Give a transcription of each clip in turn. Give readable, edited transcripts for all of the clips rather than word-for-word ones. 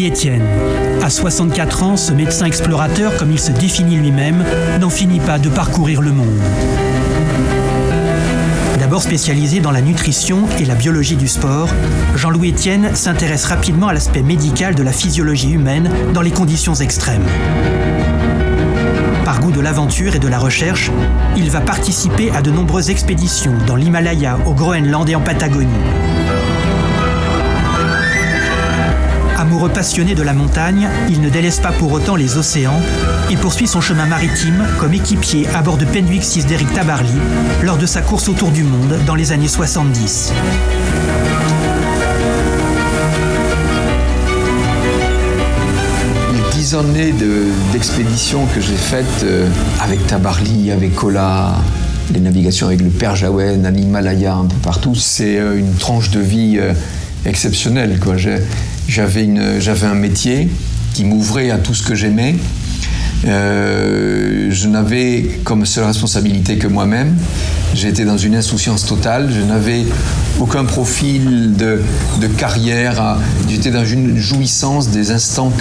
Jean-Louis Etienne. À 64 ans, ce médecin explorateur, comme il se définit lui-même, n'en finit pas de parcourir le monde. D'abord spécialisé dans la nutrition et la biologie du sport, Jean-Louis Etienne s'intéresse rapidement à l'aspect médical de la physiologie humaine dans les conditions extrêmes. Par goût de l'aventure et de la recherche, il va participer à de nombreuses expéditions dans l'Himalaya, au Groenland et en Patagonie. Amoureux passionné de la montagne, il ne délaisse pas pour autant les océans et poursuit son chemin maritime comme équipier à bord de Penwick 6 d'Éric Tabarly lors de sa course autour du monde dans les années 70. Les 10 années d'expédition que j'ai faites avec Tabarly, avec Kola, les navigations avec le Père Jaouen, à l'Himalaya, un peu partout, c'est une tranche de vie exceptionnelle, quoi. J'avais un métier qui m'ouvrait à tout ce que j'aimais. Je n'avais comme seule responsabilité que moi-même. J'étais dans une insouciance totale. Je n'avais aucun profil de carrière. J'étais dans une jouissance des instants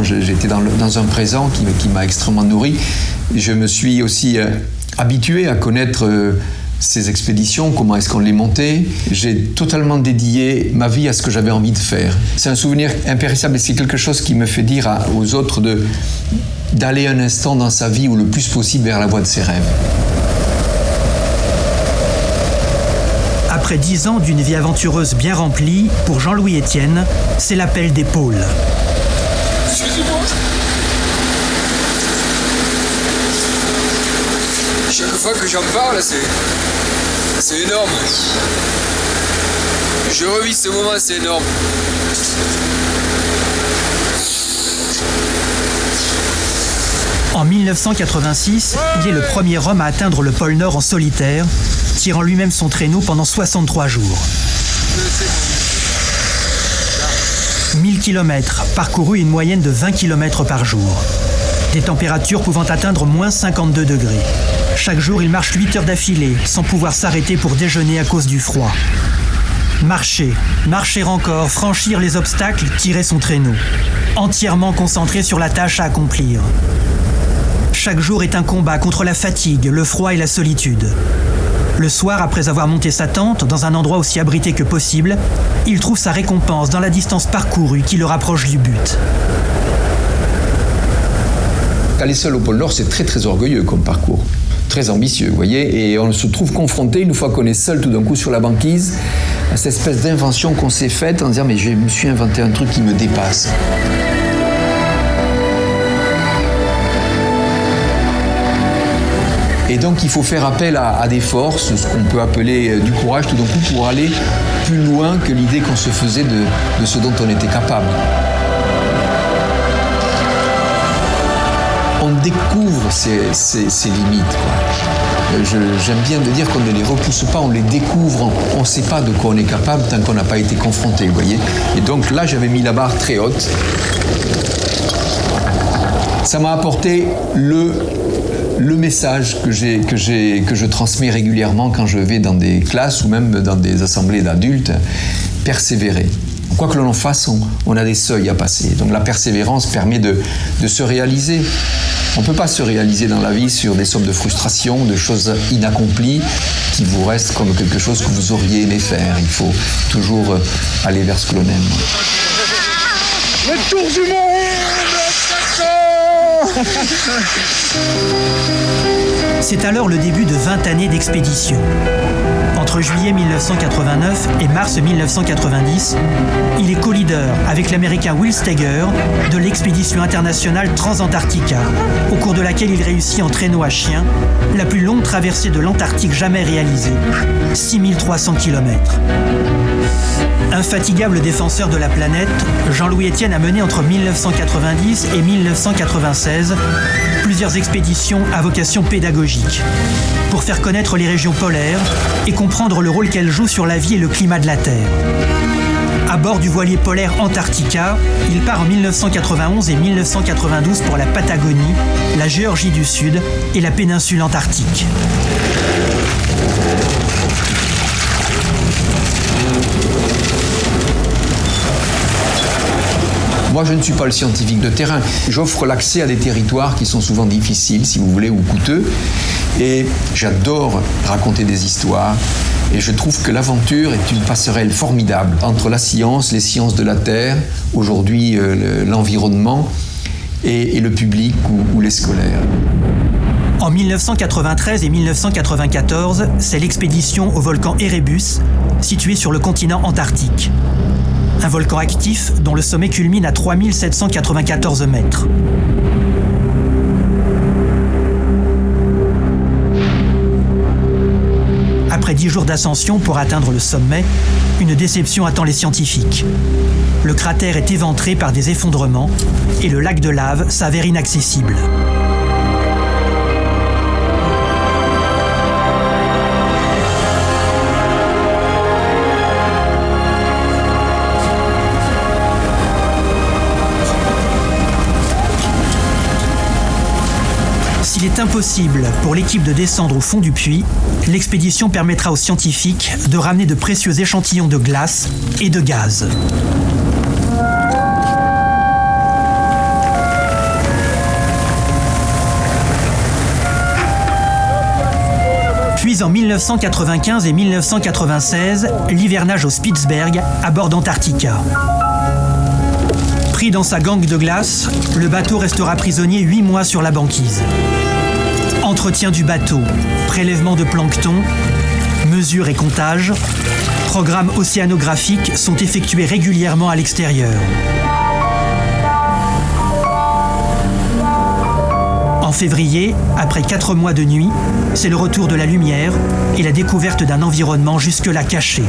J'étais dans un présent qui m'a extrêmement nourri. Je me suis aussi habitué à connaître ces expéditions, comment est-ce qu'on les montait. J'ai totalement dédié ma vie à ce que j'avais envie de faire. C'est un souvenir impérissable et c'est quelque chose qui me fait dire aux autres d'aller un instant dans sa vie ou le plus possible vers la voie de ses rêves. Après 10 ans d'une vie aventureuse bien remplie, pour Jean-Louis Etienne, c'est l'appel des pôles. Excusez-moi. Chaque fois que j'en parle, c'est énorme. Je revis ce moment, c'est énorme. En 1986, il est le premier homme à atteindre le pôle Nord en solitaire, tirant lui-même son traîneau pendant 63 jours. 1000 km parcourus et une moyenne de 20 km par jour. Des températures pouvant atteindre moins 52 degrés. Chaque jour, il marche 8 heures d'affilée, sans pouvoir s'arrêter pour déjeuner à cause du froid. Marcher, marcher encore, franchir les obstacles, tirer son traîneau. Entièrement concentré sur la tâche à accomplir. Chaque jour est un combat contre la fatigue, le froid et la solitude. Le soir, après avoir monté sa tente, dans un endroit aussi abrité que possible, il trouve sa récompense dans la distance parcourue qui le rapproche du but. Aller seul au pôle Nord, c'est très très orgueilleux comme parcours. Très ambitieux, vous voyez, et on se trouve confronté, une fois qu'on est seul tout d'un coup sur la banquise, à cette espèce d'invention qu'on s'est faite en disant mais je me suis inventé un truc qui me dépasse. Et donc il faut faire appel à des forces, ce qu'on peut appeler du courage tout d'un coup pour aller plus loin que l'idée qu'on se faisait de ce dont on était capable. On découvre ses limites, quoi. J'aime bien de dire qu'on ne les repousse pas, on les découvre, on ne sait pas de quoi on est capable tant qu'on n'a pas été confronté, vous voyez. Et donc là, j'avais mis la barre très haute. Ça m'a apporté le message que je transmets régulièrement quand je vais dans des classes ou même dans des assemblées d'adultes, persévérer. Quoi que l'on en fasse, on a des seuils à passer. Donc la persévérance permet de se réaliser. On ne peut pas se réaliser dans la vie sur des sommes de frustration, de choses inaccomplies qui vous restent comme quelque chose que vous auriez aimé faire. Il faut toujours aller vers ce que l'on aime. Le tour du monde. C'est alors le début de 20 années d'expédition. Entre juillet 1989 et mars 1990, il est co-leader avec l'Américain Will Steger de l'expédition internationale Transantarctica, au cours de laquelle il réussit en traîneau à chien la plus longue traversée de l'Antarctique jamais réalisée, 6300 km. Infatigable défenseur de la planète, Jean-Louis Etienne a mené entre 1990 et 1996 plusieurs expéditions à vocation pédagogique pour faire connaître les régions polaires et comprendre le rôle qu'elles jouent sur la vie et le climat de la Terre. À bord du voilier polaire Antarctica, il part en 1991 et 1992 pour la Patagonie, la Géorgie du Sud et la péninsule antarctique. Moi, je ne suis pas le scientifique de terrain. J'offre l'accès à des territoires qui sont souvent difficiles, si vous voulez, ou coûteux. Et j'adore raconter des histoires. Et je trouve que l'aventure est une passerelle formidable entre la science, les sciences de la Terre, aujourd'hui l'environnement, et le public ou les scolaires. En 1993 et 1994, c'est l'expédition au volcan Erebus, situé sur le continent antarctique. Un volcan actif dont le sommet culmine à 3794 mètres. Après 10 jours d'ascension pour atteindre le sommet, une déception attend les scientifiques. Le cratère est éventré par des effondrements et le lac de lave s'avère inaccessible. S'il est impossible pour l'équipe de descendre au fond du puits, l'expédition permettra aux scientifiques de ramener de précieux échantillons de glace et de gaz. Puis en 1995 et 1996, l'hivernage au Spitzberg à bord d'Antarctica. Pris dans sa gangue de glace, le bateau restera prisonnier 8 mois sur la banquise. Entretien du bateau, prélèvement de plancton, mesures et comptages, programmes océanographiques sont effectués régulièrement à l'extérieur. En février, après 4 mois de nuit, c'est le retour de la lumière et la découverte d'un environnement jusque-là caché.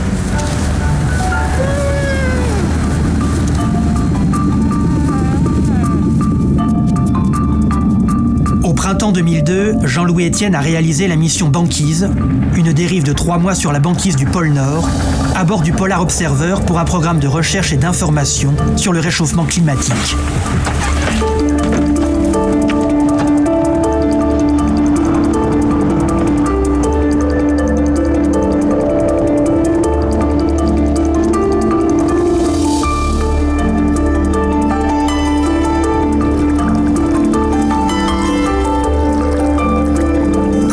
Au printemps 2002, Jean-Louis Etienne a réalisé la mission Banquise, une dérive de 3 mois sur la banquise du pôle Nord, à bord du Polar Observer pour un programme de recherche et d'information sur le réchauffement climatique.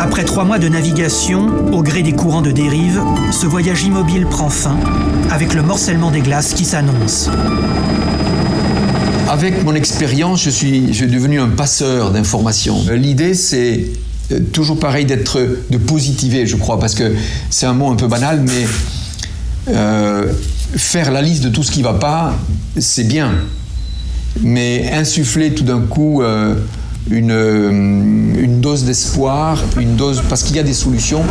Après 3 mois de navigation, au gré des courants de dérive, ce voyage immobile prend fin, avec le morcellement des glaces qui s'annonce. Avec mon expérience, je suis devenu un passeur d'informations. L'idée, c'est toujours pareil de positiver, je crois, parce que c'est un mot un peu banal, mais faire la liste de tout ce qui ne va pas, c'est bien. Mais insuffler tout d'un coup une dose d'espoir, parce qu'il y a des solutions,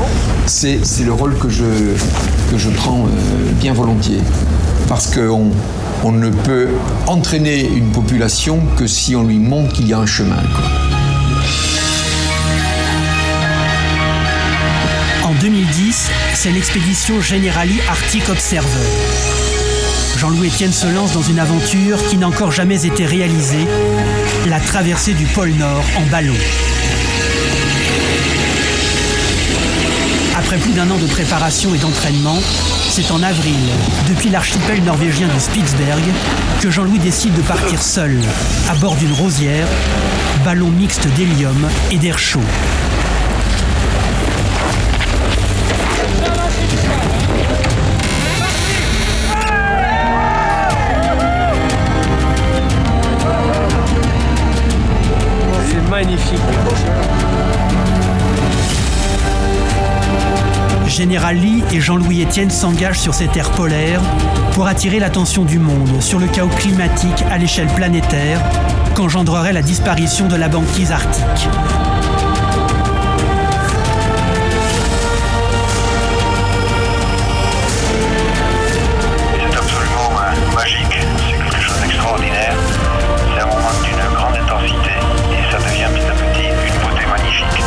c'est le rôle que je prends bien volontiers. Parce qu'on ne peut entraîner une population que si on lui montre qu'il y a un chemin, quoi. En 2010, c'est l'expédition Generali Arctic Observer. Jean-Louis Etienne se lance dans une aventure qui n'a encore jamais été réalisée, la traversée du pôle Nord en ballon. Après plus d'1 an de préparation et d'entraînement, c'est en avril, depuis l'archipel norvégien de Spitzberg, que Jean-Louis décide de partir seul, à bord d'une rosière, ballon mixte d'hélium et d'air chaud. Magnifique. Général Lee et Jean-Louis Etienne s'engagent sur ces terres polaires pour attirer l'attention du monde sur le chaos climatique à l'échelle planétaire qu'engendrerait la disparition de la banquise arctique. C'est absolument magique, c'est quelque chose d'extraordinaire. C'est un moment d'une grande intensité et ça devient petit à petit une beauté magnifique.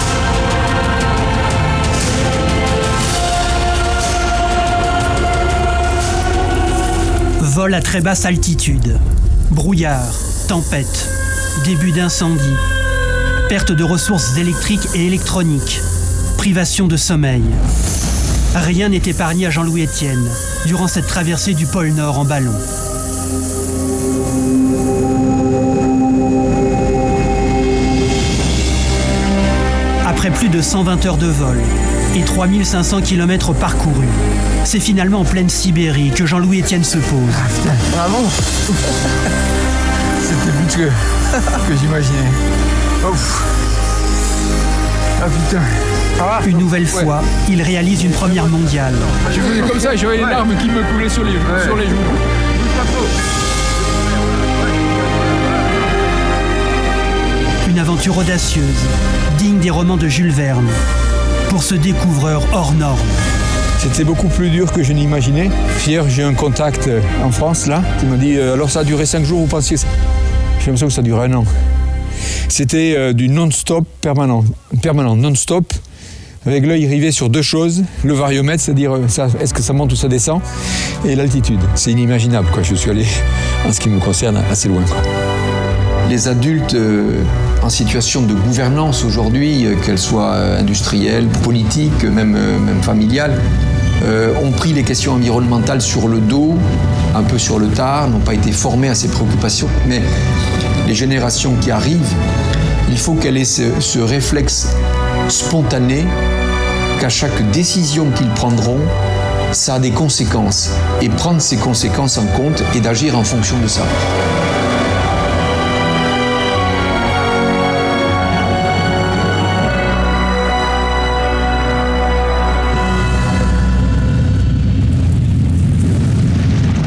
Vol à très basse altitude, brouillard, tempête, début d'incendie, perte de ressources électriques et électroniques, privation de sommeil. Rien n'est épargné à Jean-Louis Etienne durant cette traversée du pôle Nord en ballon. Après plus de 120 heures de vol et 3500 km parcourus, c'est finalement en pleine Sibérie que Jean-Louis Etienne se pose. Ah putain, bravo. C'était plus que j'imaginais. Ouf. Ah putain. Une nouvelle fois, il réalise une première mondiale. Je faisais comme ça, j'avais les larmes qui me coulaient sur les joues. Une aventure audacieuse, digne des romans de Jules Verne, pour ce découvreur hors norme. C'était beaucoup plus dur que je n'imaginais. Hier, j'ai un contact en France, là, qui m'a dit alors ça a duré 5 jours, vous pensiez que j'ai l'impression que ça durait 1 an. C'était du non-stop permanent, non-stop, avec l'œil rivé sur 2 choses, le variomètre, c'est-à-dire est-ce que ça monte ou ça descend, et l'altitude. C'est inimaginable, quoi. Je suis allé, en ce qui me concerne, assez loin, quoi. Les adultes en situation de gouvernance aujourd'hui, qu'elles soient industrielles, politiques, même familiales, ont pris les questions environnementales sur le dos, un peu sur le tard, n'ont pas été formés à ces préoccupations. Mais les générations qui arrivent, il faut qu'elles aient ce réflexe spontané qu'à chaque décision qu'ils prendront, ça a des conséquences. Et prendre ces conséquences en compte et d'agir en fonction de ça.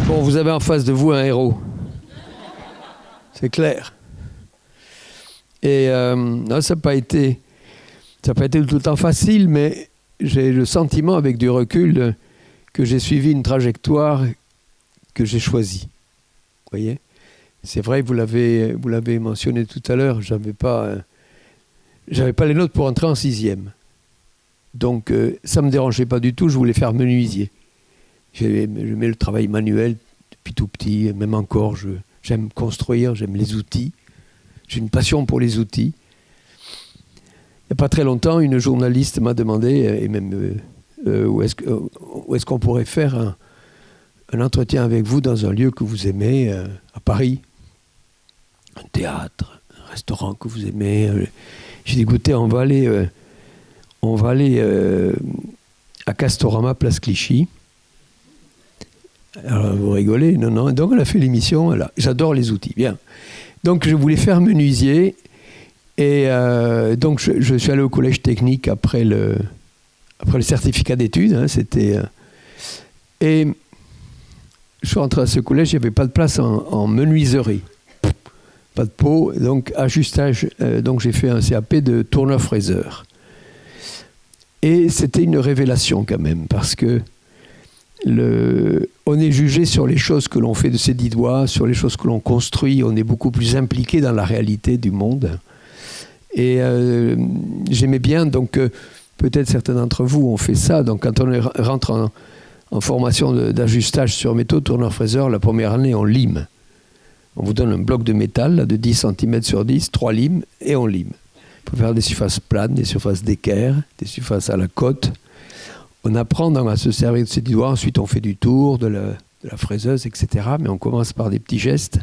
Vous avez en face de vous un héros. C'est clair. Et non, ça n'a pas été tout le temps facile, mais j'ai le sentiment, avec du recul, que j'ai suivi une trajectoire que j'ai choisie. Vous voyez ? C'est vrai, vous l'avez mentionné tout à l'heure, j'avais pas les notes pour entrer en 6e. Donc, ça ne me dérangeait pas du tout, je voulais faire menuisier. J'aimais le travail manuel depuis tout petit, même encore, j'aime construire, j'aime les outils. J'ai une passion pour les outils. Il n'y a pas très longtemps, une journaliste m'a demandé, et même où est-ce qu'on pourrait faire un entretien avec vous dans un lieu que vous aimez, à Paris. Un théâtre, un restaurant que vous aimez. J'ai dit, écoutez, on va aller à Castorama, place Clichy. Alors, vous rigolez, non. Donc, on a fait l'émission. Voilà. J'adore les outils. Bien. Donc, je voulais faire menuisier. Et donc, je suis allé au collège technique après le certificat d'études. Hein, et je suis rentré à ce collège, il n'y avait pas de place en menuiserie. Pas de pot. Donc, ajustage. Donc, j'ai fait un CAP de tourneur-fraiseur. Et c'était une révélation quand même, parce que on est jugé sur les choses que l'on fait de ses 10 doigts, sur les choses que l'on construit, on est beaucoup plus impliqué dans la réalité du monde. Et j'aimais bien, donc peut-être certains d'entre vous ont fait ça, donc quand on rentre en formation d'ajustage sur métaux, tourneur-fraiseur, la première année on lime. On vous donne un bloc de métal là, de 10 cm sur 10, 3 limes, et on lime. Il faut faire des surfaces planes, des surfaces d'équerre, des surfaces à la cote. On apprend à se servir de ses 10 doigts, ensuite on fait du tour, de la fraiseuse, etc. Mais on commence par des petits gestes.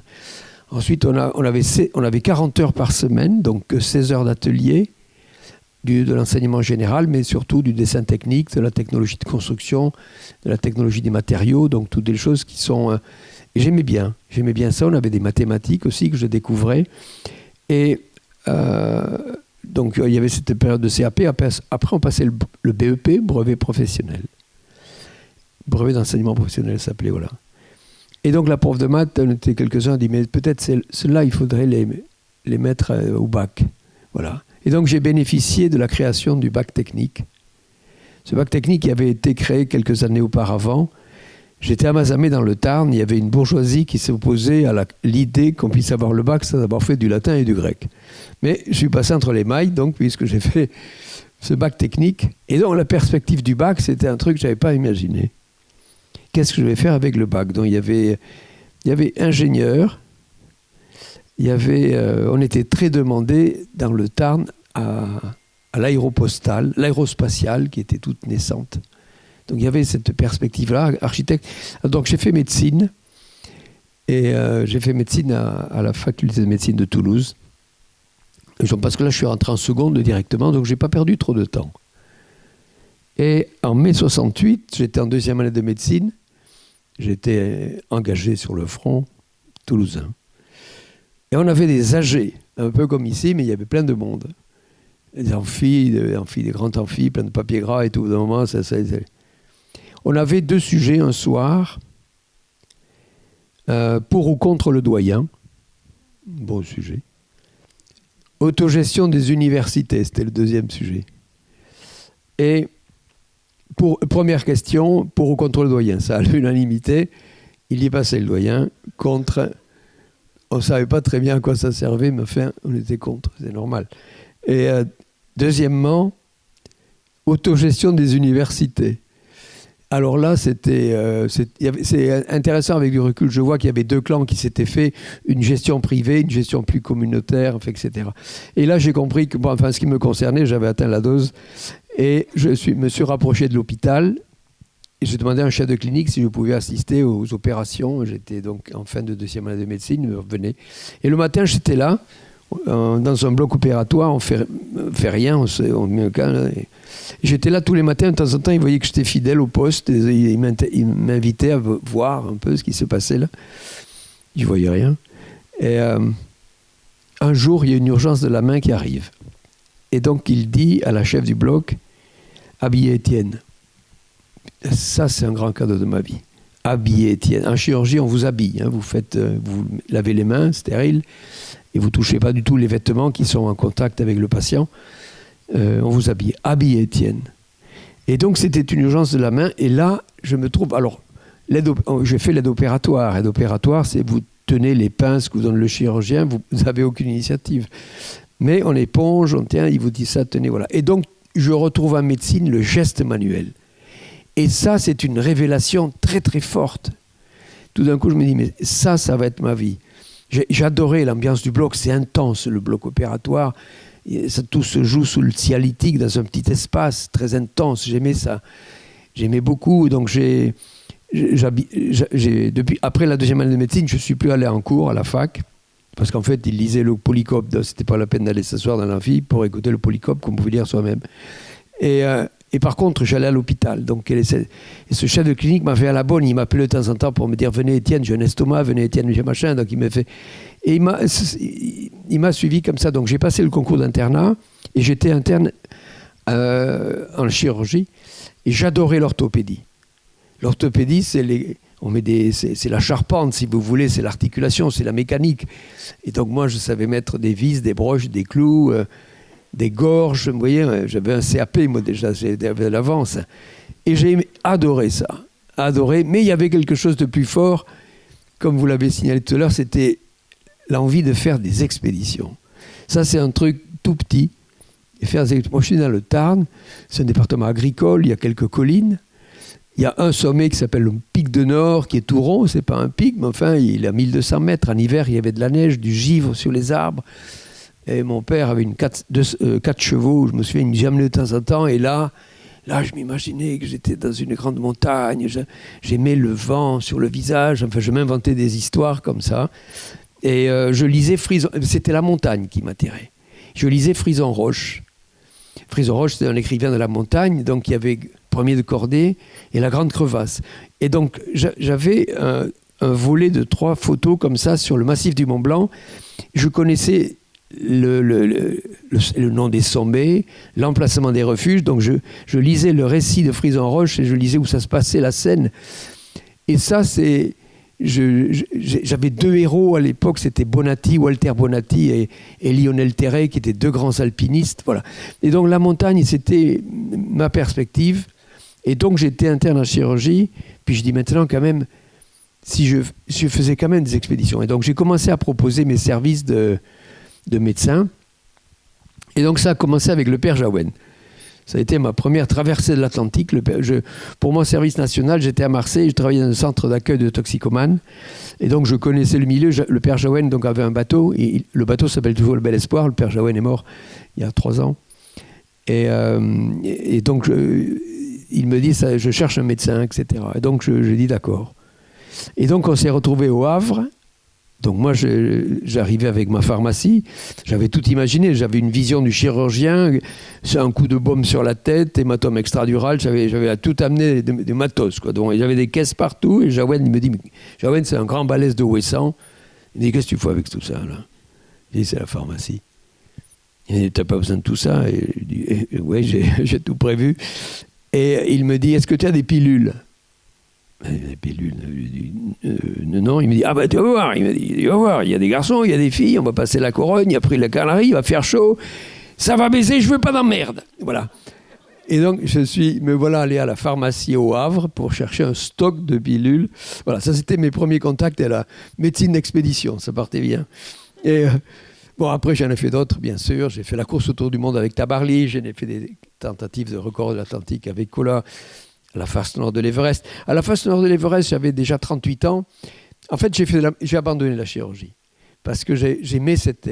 Ensuite, on avait 40 heures par semaine, donc 16 heures d'atelier, de l'enseignement général, mais surtout du dessin technique, de la technologie de construction, de la technologie des matériaux, donc toutes des choses qui sont... Et j'aimais bien ça. On avait des mathématiques aussi que je découvrais. Et donc, il y avait cette période de CAP. Après, on passait le BEP, brevet professionnel. Brevet d'enseignement professionnel, ça s'appelait, voilà. Et donc, la prof de maths, on était quelques-uns, a dit, mais peut-être ceux-là, il faudrait les mettre au bac. Voilà. Et donc, j'ai bénéficié de la création du bac technique. Ce bac technique qui avait été créé quelques années auparavant. J'étais à Mazamet dans le Tarn, il y avait une bourgeoisie qui s'opposait à l'idée qu'on puisse avoir le bac sans avoir fait du latin et du grec. Mais je suis passé entre les mailles, donc, puisque j'ai fait ce bac technique. Et donc, la perspective du bac, c'était un truc que je n'avais pas imaginé. Qu'est-ce que je vais faire avec le bac ? Donc, il y avait ingénieur, on était très demandé dans le Tarn à l'aérospatiale, qui était toute naissante. Donc il y avait cette perspective-là, architecte. Donc j'ai fait médecine, et j'ai fait médecine à la faculté de médecine de Toulouse. Parce que là, je suis rentré en seconde directement, donc je n'ai pas perdu trop de temps. Et en mai 68, j'étais en deuxième année de médecine. J'étais engagé sur le front toulousain. Et on avait des AG, un peu comme ici, mais il y avait plein de monde. Des amphis, des grands amphis, plein de papier gras et tout. D'un moment, on avait 2 sujets un soir, pour ou contre le doyen. Bon sujet. Autogestion des universités, c'était le 2e sujet. Et première question, pour ou contre le doyen, ça à l'unanimité. Il y passait le doyen, contre. On ne savait pas très bien à quoi ça servait, mais enfin, on était contre, c'est normal. Et deuxièmement, autogestion des universités. Alors là, c'est intéressant avec du recul. Je vois qu'il y avait 2 clans qui s'étaient fait une gestion privée, une gestion plus communautaire, etc. Et là, j'ai compris que, ce qui me concernait, j'avais atteint la dose. Et me suis rapproché de l'hôpital. Et j'ai demandé à un chef de clinique si je pouvais assister aux opérations. J'étais donc en fin de 2e année de médecine, il me revenait. Et le matin, j'étais là, dans un bloc opératoire, on fait rien, on met un camp. J'étais là tous les matins, de temps en temps, il voyait que j'étais fidèle au poste. Et il m'invitait à voir un peu ce qui se passait là. Je ne voyais rien. Et un jour, il y a une urgence de la main qui arrive. Et donc, il dit à la chef du bloc, habillez Étienne. Ça, c'est un grand cadeau de ma vie. Habiller Étienne. En chirurgie, on vous habille. Vous lavez les mains, stérile, et vous ne touchez pas du tout les vêtements qui sont en contact avec le patient. On vous habille. Habiller Étienne. Et donc, c'était une urgence de la main. Et là, je me trouve... Alors, j'ai fait l'aide opératoire. L'aide opératoire, c'est vous tenez les pinces que vous donne le chirurgien, vous n'avez aucune initiative. Mais on éponge, on tient, il vous dit ça, tenez, voilà. Et donc, je retrouve en médecine le geste manuel. Et ça, c'est une révélation très, très forte. Tout d'un coup, je me dis, mais ça va être ma vie. J'adorais l'ambiance du bloc, c'est intense, le bloc opératoire. Tout se joue sous le cialytique, dans un petit espace très intense. J'aimais ça. J'aimais beaucoup. Donc, après la 2e année de médecine, je ne suis plus allé en cours à la fac. Parce qu'en fait, il lisait le Polycope. C'était pas la peine d'aller s'asseoir dans l'amphi pour écouter le Polycope, qu'on pouvait lire soi-même. Et par contre, j'allais à l'hôpital. Donc, et ce chef de clinique m'a fait à la bonne. Il m'appelait de temps en temps pour me dire « Venez Étienne, j'ai un estomac, venez Étienne, j'ai machin ». Donc, il m'a fait... Et il m'a suivi comme ça. Donc, j'ai passé le concours d'internat et j'étais interne en chirurgie. Et j'adorais l'orthopédie. L'orthopédie, c'est la charpente, si vous voulez, c'est l'articulation, c'est la mécanique. Et donc, moi, je savais mettre des vis, des broches, des clous... des gorges, vous voyez, j'avais un CAP, moi déjà, j'avais l'avance. Et j'ai adoré ça, mais il y avait quelque chose de plus fort, comme vous l'avez signalé tout à l'heure, c'était l'envie de faire des expéditions. Ça, c'est un truc tout petit. Moi, je suis dans le Tarn, c'est un département agricole, il y a quelques collines, il y a un sommet qui s'appelle le Pic de Nord, qui est tout rond, c'est pas un pic, mais enfin, il a 1200 mètres. En hiver, il y avait de la neige, du givre sur les arbres. Et mon père avait 4 chevaux, je me souviens, il me amenait de temps en temps, et là, je m'imaginais que j'étais dans une grande montagne, j'aimais le vent sur le visage, enfin, je m'inventais des histoires comme ça, et je lisais Frison, c'était la montagne qui m'attirait. Je lisais Frison Roche. Frison Roche, c'était un écrivain de la montagne, donc il y avait Premier de Cordée et La Grande Crevasse. Et donc, j'avais un volet de 3 photos comme ça sur le massif du Mont Blanc. Je connaissais le nom des sommets, l'emplacement des refuges. Donc je lisais le récit de Frison Roche et je lisais où ça se passait, la Seine. Et ça, c'est... J'avais 2 héros à l'époque, c'était Bonatti, Walter Bonatti et Lionel Terray, qui étaient 2 grands alpinistes. Voilà. Et donc la montagne, c'était ma perspective. Et donc j'étais interne en chirurgie. Puis je dis maintenant quand même, si je faisais quand même des expéditions. Et donc j'ai commencé à proposer mes services de médecin. Et donc ça a commencé avec le père Jaouen. Ça a été ma première traversée de l'Atlantique. Pour mon service national, j'étais à Marseille, je travaillais dans un centre d'accueil de toxicomanes. Et donc je connaissais le milieu. Le père Jaouen donc, avait un bateau. Et le bateau s'appelle toujours le Bel Espoir. Le père Jaouen est mort il y a 3 ans. Et donc il me dit, je cherche un médecin, etc. Et donc je dis d'accord. Et donc on s'est retrouvés au Havre. Donc moi, j'arrivais avec ma pharmacie, j'avais tout imaginé, j'avais une vision du chirurgien, c'est un coup de baume sur la tête, hématome extradural, j'avais à tout amené des matos, quoi. Donc j'avais des caisses partout, et Jaouen me dit, Jaouen, c'est un grand balèze de Ouessant. Il me dit, qu'est-ce que tu fais avec tout ça, là? Je dis, c'est la pharmacie. Il me dit, t'as pas besoin de tout ça? Et je dis, ouais, j'ai tout prévu. Et il me dit, est-ce que tu as des pilules? Des pilules. Non, il me dit, ah bah tu vas voir, tu vas voir, il y a des garçons, il y a des filles, on va passer la Corogne, après la Canarie, il va faire chaud, ça va baiser, je veux pas d'emmerde. Voilà. Et donc, me voilà allé à la pharmacie au Havre pour chercher un stock de pilules. Voilà, ça c'était mes premiers contacts à la médecine d'expédition, ça partait bien. Et bon, après j'en ai fait d'autres, bien sûr. J'ai fait la course autour du monde avec Tabarly, j'en ai fait des tentatives de record de l'Atlantique avec Cola, à la face nord de l'Everest. À la face nord de l'Everest, j'avais déjà 38 ans. En fait, j'ai abandonné la chirurgie parce que j'aimais cette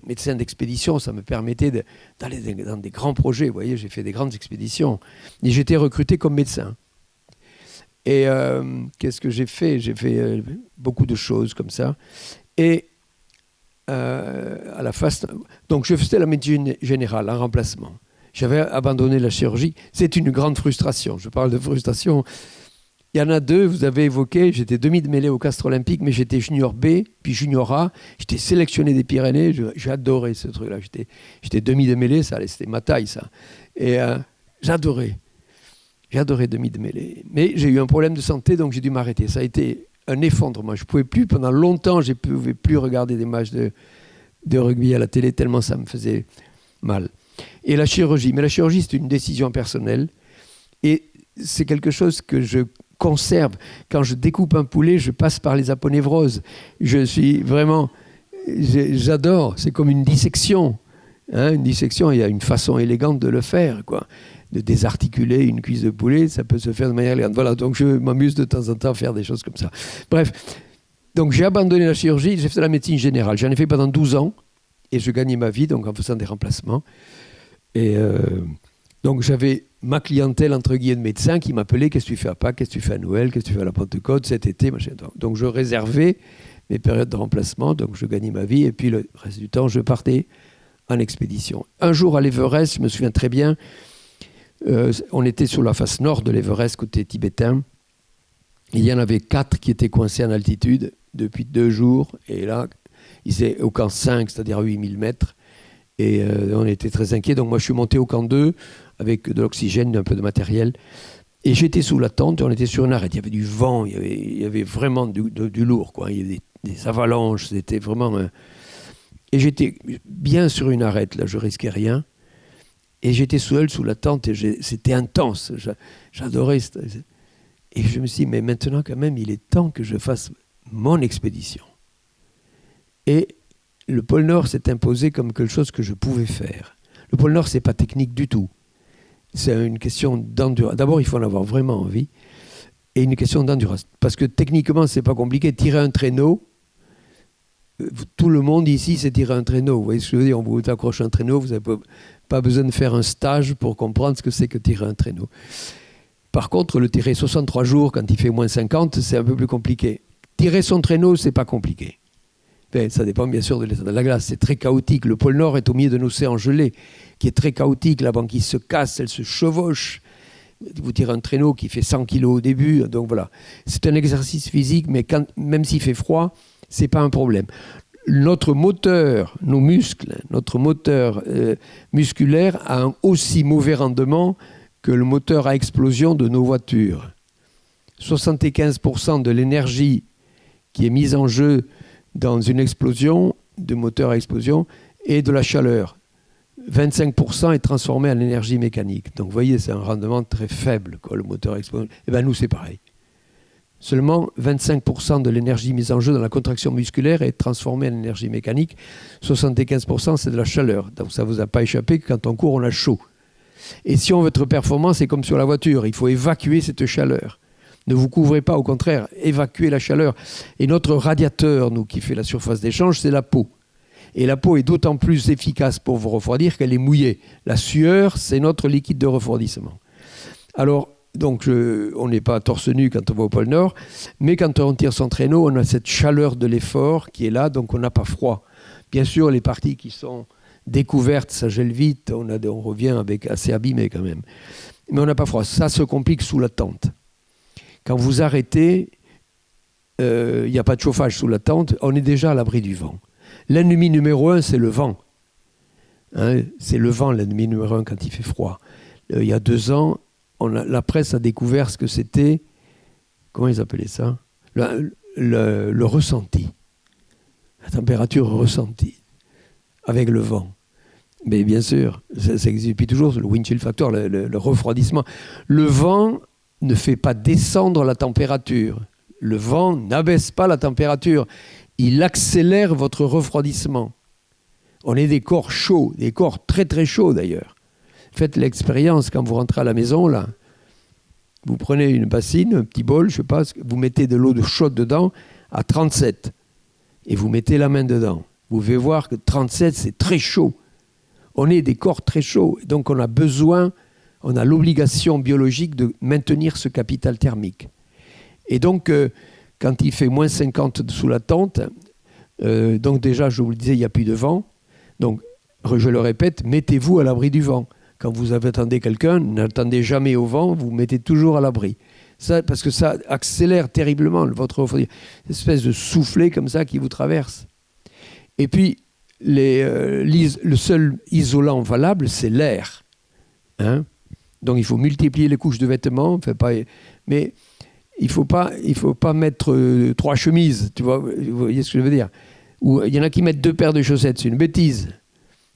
médecine d'expédition. Ça me permettait d'aller dans des grands projets. Vous voyez, j'ai fait des grandes expéditions. Et j'étais recruté comme médecin. Et qu'est-ce que j'ai fait? J'ai fait beaucoup de choses comme ça. Et à la face... Donc, je faisais la médecine générale en remplacement. J'avais abandonné la chirurgie. C'est une grande frustration. Je parle de frustration. Il y en a deux, vous avez évoqué, j'étais demi de mêlée au Castre Olympique, mais j'étais junior B, puis junior A. J'étais sélectionné des Pyrénées. J'adorais ce truc-là. J'étais demi de mêlée, c'était ma taille, ça. Et j'adorais. J'adorais demi de mêlée. Mais j'ai eu un problème de santé, donc j'ai dû m'arrêter. Ça a été un effondrement. Je ne pouvais plus, pendant longtemps, je ne pouvais plus regarder des matchs de rugby à la télé, tellement ça me faisait mal. Et la chirurgie. Mais la chirurgie, c'est une décision personnelle. Et c'est quelque chose que je conserve. Quand je découpe un poulet, je passe par les aponevroses. Je suis vraiment... J'adore. C'est comme une dissection. Hein, une dissection, il y a une façon élégante de le faire, quoi. De désarticuler une cuisse de poulet, ça peut se faire de manière élégante. Voilà, donc je m'amuse de temps en temps à faire des choses comme ça. Bref, donc j'ai abandonné la chirurgie, j'ai fait la médecine générale. J'en ai fait pendant 12 ans et je gagnais ma vie donc en faisant des remplacements. Et donc j'avais ma clientèle, entre guillemets, de médecins qui m'appelaient « Qu'est-ce que tu fais à Pâques? Qu'est-ce que tu fais à Noël? Qu'est-ce que tu fais à la Pentecôte cet été ?» machin. Donc je réservais mes périodes de remplacement, donc je gagnais ma vie et puis le reste du temps, je partais en expédition. Un jour à l'Everest, je me souviens très bien, on était sur la face nord de l'Everest, côté tibétain. Et il y en avait 4 qui étaient coincés en altitude depuis 2 jours. Et là, ils étaient au camp 5, c'est-à-dire à 8000 mètres. Et on était très inquiets. Donc moi, je suis monté au camp 2 avec de l'oxygène, un peu de matériel. Et j'étais sous la tente et on était sur une arête. Il y avait du vent, il y avait vraiment du lourd, quoi. Il y avait des avalanches, c'était vraiment... Et j'étais bien sur une arête, là, je risquais rien. Et j'étais seul sous la tente et c'était intense. J'adorais. Et je me suis dit, mais maintenant quand même, il est temps que je fasse mon expédition. Et le pôle Nord s'est imposé comme quelque chose que je pouvais faire. Le pôle Nord, ce n'est pas technique du tout. C'est une question d'endurance. D'abord, il faut en avoir vraiment envie. Et une question d'endurance. Parce que techniquement, ce n'est pas compliqué. Tirer un traîneau, tout le monde ici sait tirer un traîneau. Vous voyez ce que je veux dire? On vous accroche un traîneau, vous n'avez pas besoin de faire un stage pour comprendre ce que c'est que tirer un traîneau. Par contre, le tirer 63 jours quand il fait moins 50, c'est un peu plus compliqué. Tirer son traîneau, c'est pas compliqué. Ben, ça dépend bien sûr de l'état de la glace. C'est très chaotique. Le pôle Nord est au milieu d'un océan gelé qui est très chaotique. La banquise se casse, elle se chevauche. Vous tirez un traîneau qui fait 100 kg au début. Donc voilà. C'est un exercice physique, mais même s'il fait froid, c'est pas un problème. Notre moteur, nos muscles, notre moteur musculaire a un aussi mauvais rendement que le moteur à explosion de nos voitures. 75% de l'énergie qui est mise en jeu dans une explosion, de moteur à explosion, est de la chaleur. 25% est transformé en énergie mécanique. Donc vous voyez, c'est un rendement très faible, quoi, le moteur à explosion. Et bien nous, c'est pareil. Seulement 25% de l'énergie mise en jeu dans la contraction musculaire est transformée en énergie mécanique. 75%, c'est de la chaleur. Donc ça ne vous a pas échappé que quand on court, on a chaud. Et si on veut être performant, c'est comme sur la voiture. Il faut évacuer cette chaleur. Ne vous couvrez pas, au contraire, évacuez la chaleur. Et notre radiateur, nous, qui fait la surface d'échange, c'est la peau. Et la peau est d'autant plus efficace pour vous refroidir qu'elle est mouillée. La sueur, c'est notre liquide de refroidissement. Alors, Donc, on n'est pas torse nu quand on va au pôle Nord, mais quand on tire son traîneau, on a cette chaleur de l'effort qui est là, donc on n'a pas froid. Bien sûr, les parties qui sont découvertes, ça gèle vite, on revient avec assez abîmé quand même. Mais on n'a pas froid. Ça se complique sous la tente. Quand vous arrêtez, il n'y a pas de chauffage sous la tente, on est déjà à l'abri du vent. L'ennemi numéro 1, c'est le vent. Hein, c'est le vent, l'ennemi numéro 1 quand il fait froid. Il y a 2 ans, la presse a découvert ce que c'était, comment ils appelaient ça, le ressenti, la température ressentie avec le vent. Mais bien sûr, ça existe depuis toujours, le wind chill factor, le refroidissement. Le vent ne fait pas descendre la température. Le vent n'abaisse pas la température. Il accélère votre refroidissement. On est des corps chauds, des corps très très chauds d'ailleurs. Faites l'expérience quand vous rentrez à la maison, là. Vous prenez une bassine, un petit bol, je sais pas, vous mettez de l'eau chaude dedans à 37 et vous mettez la main dedans. Vous pouvez voir que 37, c'est très chaud. On est des corps très chauds, donc on a besoin, on a l'obligation biologique de maintenir ce capital thermique. Et donc, quand il fait moins 50 sous la tente, donc déjà, je vous le disais, il n'y a plus de vent. Donc, je le répète, mettez-vous à l'abri du vent. Quand vous attendez quelqu'un, n'attendez jamais au vent, vous mettez toujours à l'abri. Ça, parce que ça accélère terriblement votre refroidissement. Une espèce de soufflet comme ça qui vous traverse. Et puis, le seul isolant valable, c'est l'air. Hein? Donc, il faut multiplier les couches de vêtements. Mais il ne faut pas mettre 3 chemises. Vous voyez ce que je veux dire? Ou il y en a qui mettent 2 paires de chaussettes. C'est une bêtise.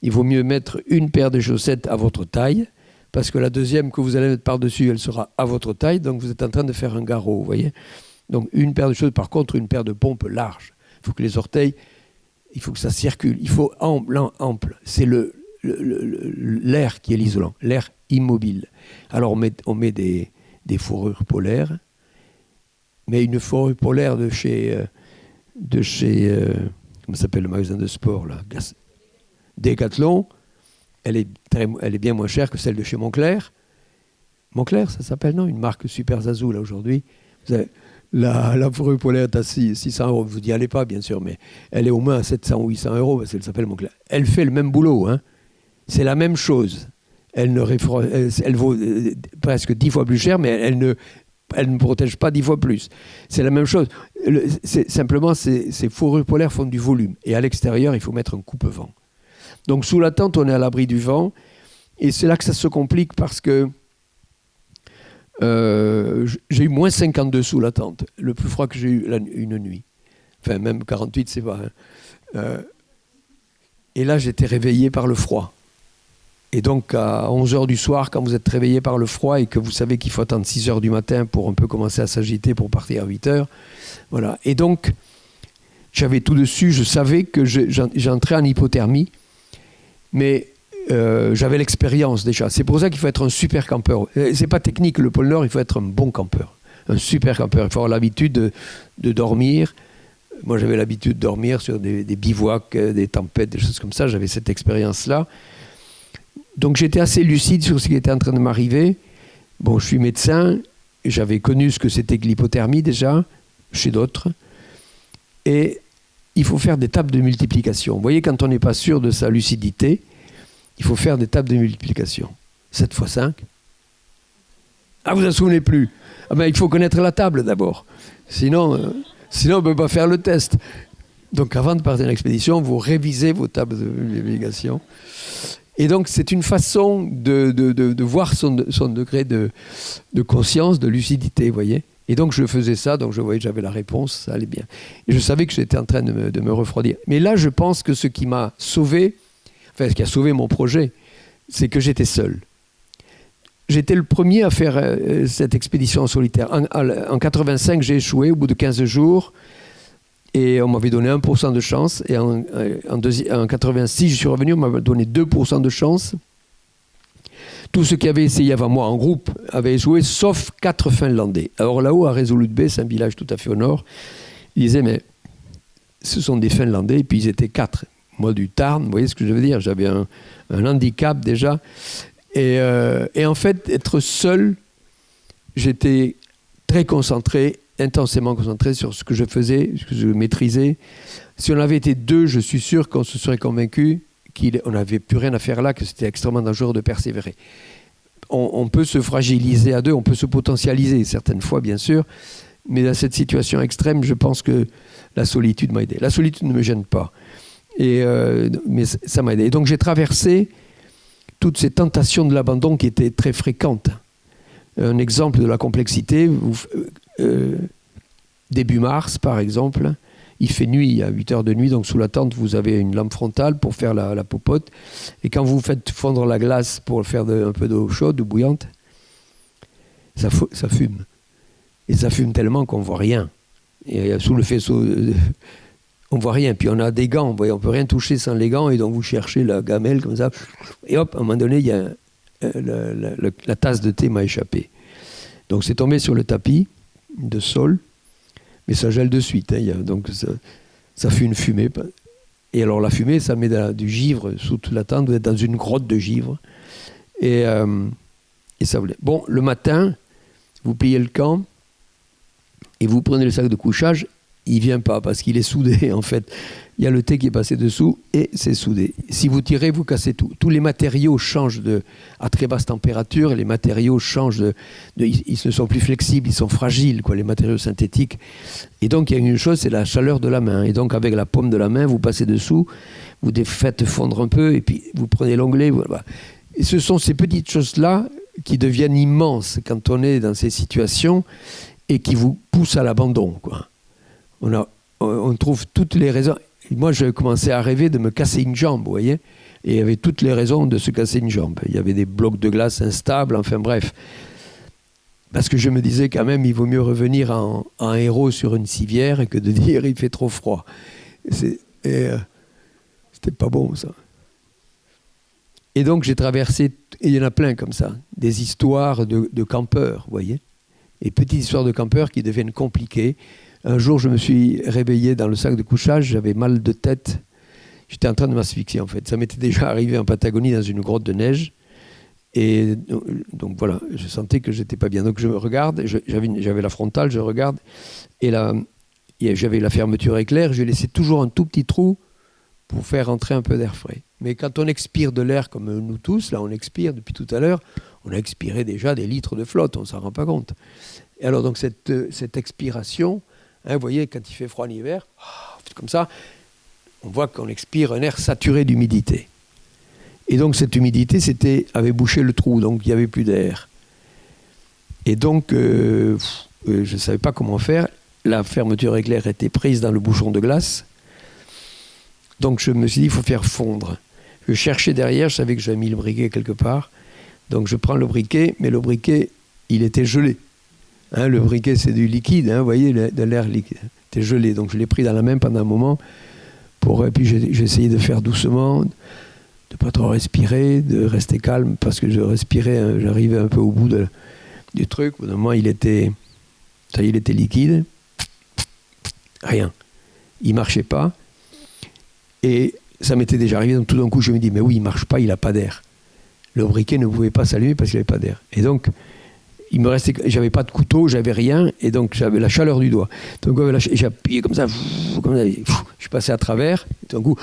Il vaut mieux mettre une paire de chaussettes à votre taille, parce que la deuxième que vous allez mettre par-dessus, elle sera à votre taille, donc vous êtes en train de faire un garrot, vous voyez. Donc une paire de chaussettes, par contre, une paire de pompes larges. Il faut que les orteils, il faut que ça circule, il faut ample. C'est l'air qui est l'isolant, l'air immobile. Alors on met des fourrures polaires, mais une fourrure polaire de chez comment s'appelle le magasin de sport là, Decathlon, elle est bien moins chère que celle de chez Moncler. Moncler, ça s'appelle, non? Une marque super Zazou, là, aujourd'hui. Vous avez, la fourrure polaire est à 600 €. Vous n'y allez pas, bien sûr, mais elle est au moins à 700 ou 800 € parce qu'elle s'appelle Moncler. Elle fait le même boulot, hein. C'est la même chose. Elle vaut presque 10 fois plus cher, mais elle ne protège pas 10 fois plus. C'est la même chose. Simplement, ces fourrures polaires font du volume. Et à l'extérieur, il faut mettre un coupe-vent. Donc sous la tente, on est à l'abri du vent. Et c'est là que ça se complique parce que j'ai eu moins 52 sous la tente. Le plus froid que j'ai eu une nuit. Enfin, même 48, c'est pas. Hein. Et là, j'étais réveillé par le froid. Et donc, à 11h du soir, quand vous êtes réveillé par le froid et que vous savez qu'il faut attendre 6h du matin pour un peu commencer à s'agiter pour partir à 8h, voilà. Et donc, j'avais tout dessus, je savais que j'entrais en hypothermie. Mais j'avais l'expérience déjà. C'est pour ça qu'il faut être un super campeur. C'est pas technique, le pôle Nord, il faut être un bon campeur. Un super campeur. Il faut avoir l'habitude de dormir. Moi, j'avais l'habitude de dormir sur des bivouacs, des tempêtes, des choses comme ça. J'avais cette expérience-là. Donc, j'étais assez lucide sur ce qui était en train de m'arriver. Bon, je suis médecin. J'avais connu ce que c'était que l'hypothermie déjà, chez d'autres. Et il faut faire des tables de multiplication. Vous voyez, quand on n'est pas sûr de sa lucidité, il faut faire des tables de multiplication. 7 x 5. Ah, vous en souvenez plus? Ah ben, il faut connaître la table d'abord. Sinon, on ne peut pas faire le test. Donc, avant de partir en expédition, vous révisez vos tables de multiplication. Et donc, c'est une façon de voir son degré de conscience, de lucidité, vous voyez. Et donc, je faisais ça, donc je voyais que j'avais la réponse, ça allait bien. Et je savais que j'étais en train de me refroidir. Mais là, je pense que ce qui m'a sauvé, enfin, ce qui a sauvé mon projet, c'est que j'étais seul. J'étais le premier à faire cette expédition en solitaire. En 85, j'ai échoué au bout de 15 jours. Et on m'avait donné 1% de chance. Et en 86, je suis revenu, on m'avait donné 2% de chance. Tous ceux qui avaient essayé avant moi en groupe avaient échoué, sauf 4 Finlandais. Alors là-haut, à Resolute Bay, c'est un village tout à fait au nord, ils disaient, mais ce sont des Finlandais, et puis ils étaient 4. Moi, du Tarn, vous voyez ce que je veux dire? J'avais un handicap déjà. Et en fait, être seul, j'étais très concentré, intensément concentré sur ce que je faisais, ce que je maîtrisais. Si on avait été 2, je suis sûr qu'on se serait convaincu qu'on n'avait plus rien à faire là, que c'était extrêmement dangereux de persévérer. On peut se fragiliser à 2, on peut se potentialiser certaines fois, bien sûr, mais dans cette situation extrême, je pense que la solitude m'a aidé. La solitude ne me gêne pas, mais ça m'a aidé. Et donc j'ai traversé toutes ces tentations de l'abandon qui étaient très fréquentes. Un exemple de la complexité, début mars par exemple, il fait nuit, à 8 heures de nuit, donc sous la tente vous avez une lampe frontale pour faire la popote, et quand vous faites fondre la glace pour faire un peu d'eau chaude ou bouillante, ça fume. Et ça fume tellement qu'on ne voit rien. Et sous le faisceau, on ne voit rien. Puis on a des gants, on ne peut rien toucher sans les gants, et donc vous cherchez la gamelle comme ça, et hop, à un moment donné, il y a la tasse de thé m'a échappé. Donc c'est tombé sur le tapis de sol, mais ça gèle de suite. Donc ça fait une fumée. Et alors la fumée, ça met du givre sous toute la tente. Vous êtes dans une grotte de givre. Et ça voulait. Bon, le matin, vous pliez le camp et vous prenez le sac de couchage. Il ne vient pas parce qu'il est soudé en fait. Il y a le thé qui est passé dessous et c'est soudé. Si vous tirez, vous cassez tout. Tous les matériaux changent à très basse température, et les matériaux changent ils ne sont plus flexibles, ils sont fragiles, les matériaux synthétiques. Et donc il y a une chose, c'est la chaleur de la main. Et donc avec la paume de la main, vous passez dessous, vous faites fondre un peu, et puis vous prenez l'onglet. Voilà. Et ce sont ces petites choses-là qui deviennent immenses quand on est dans ces situations et qui vous poussent à l'abandon, On trouve toutes les raisons. Moi, je commençais à rêver de me casser une jambe, vous voyez. Et il y avait toutes les raisons de se casser une jambe. Il y avait des blocs de glace instables, enfin bref. Parce que je me disais quand même, il vaut mieux revenir en héros sur une civière que de dire il fait trop froid. C'était pas bon, ça. Et donc, j'ai traversé, et il y en a plein comme ça, des histoires de campeurs, vous voyez. Et petites histoires de campeurs qui deviennent compliquées. Un jour, je me suis réveillé dans le sac de couchage, j'avais mal de tête. J'étais en train de m'asphyxier, en fait. Ça m'était déjà arrivé en Patagonie, dans une grotte de neige. Et donc, voilà, je sentais que j'étais pas bien. Donc, je me regarde, j'avais la frontale, je regarde. Et là, j'avais la fermeture éclair. Je laissais toujours un tout petit trou pour faire entrer un peu d'air frais. Mais quand on expire de l'air, comme nous tous, là, on expire depuis tout à l'heure, on a expiré déjà des litres de flotte, on ne s'en rend pas compte. Et alors, donc, cette expiration... vous voyez, quand il fait froid en hiver, comme ça, on voit qu'on expire un air saturé d'humidité. Et donc cette humidité avait bouché le trou, donc il n'y avait plus d'air. Et donc, je ne savais pas comment faire. La fermeture éclair était prise dans le bouchon de glace. Donc je me suis dit, il faut faire fondre. Je cherchais derrière, je savais que j'avais mis le briquet quelque part. Donc je prends le briquet, mais le briquet, il était gelé. Le briquet, c'est du liquide, vous voyez, de l'air liquide. C'était gelé, donc je l'ai pris dans la main pendant un moment. Et puis j'ai essayé de faire doucement, de ne pas trop respirer, de rester calme, parce que je respirais, j'arrivais un peu au bout du truc. Au bout d'un moment, il était liquide. Rien. Il ne marchait pas. Et ça m'était déjà arrivé, donc tout d'un coup, je me dis, mais oui, il ne marche pas, il n'a pas d'air. Le briquet ne pouvait pas s'allumer parce qu'il n'avait pas d'air. Et donc... j'avais pas de couteau, j'avais rien, et donc j'avais la chaleur du doigt. Donc j'ai appuyé comme ça, je suis passé à travers, et d'un coup,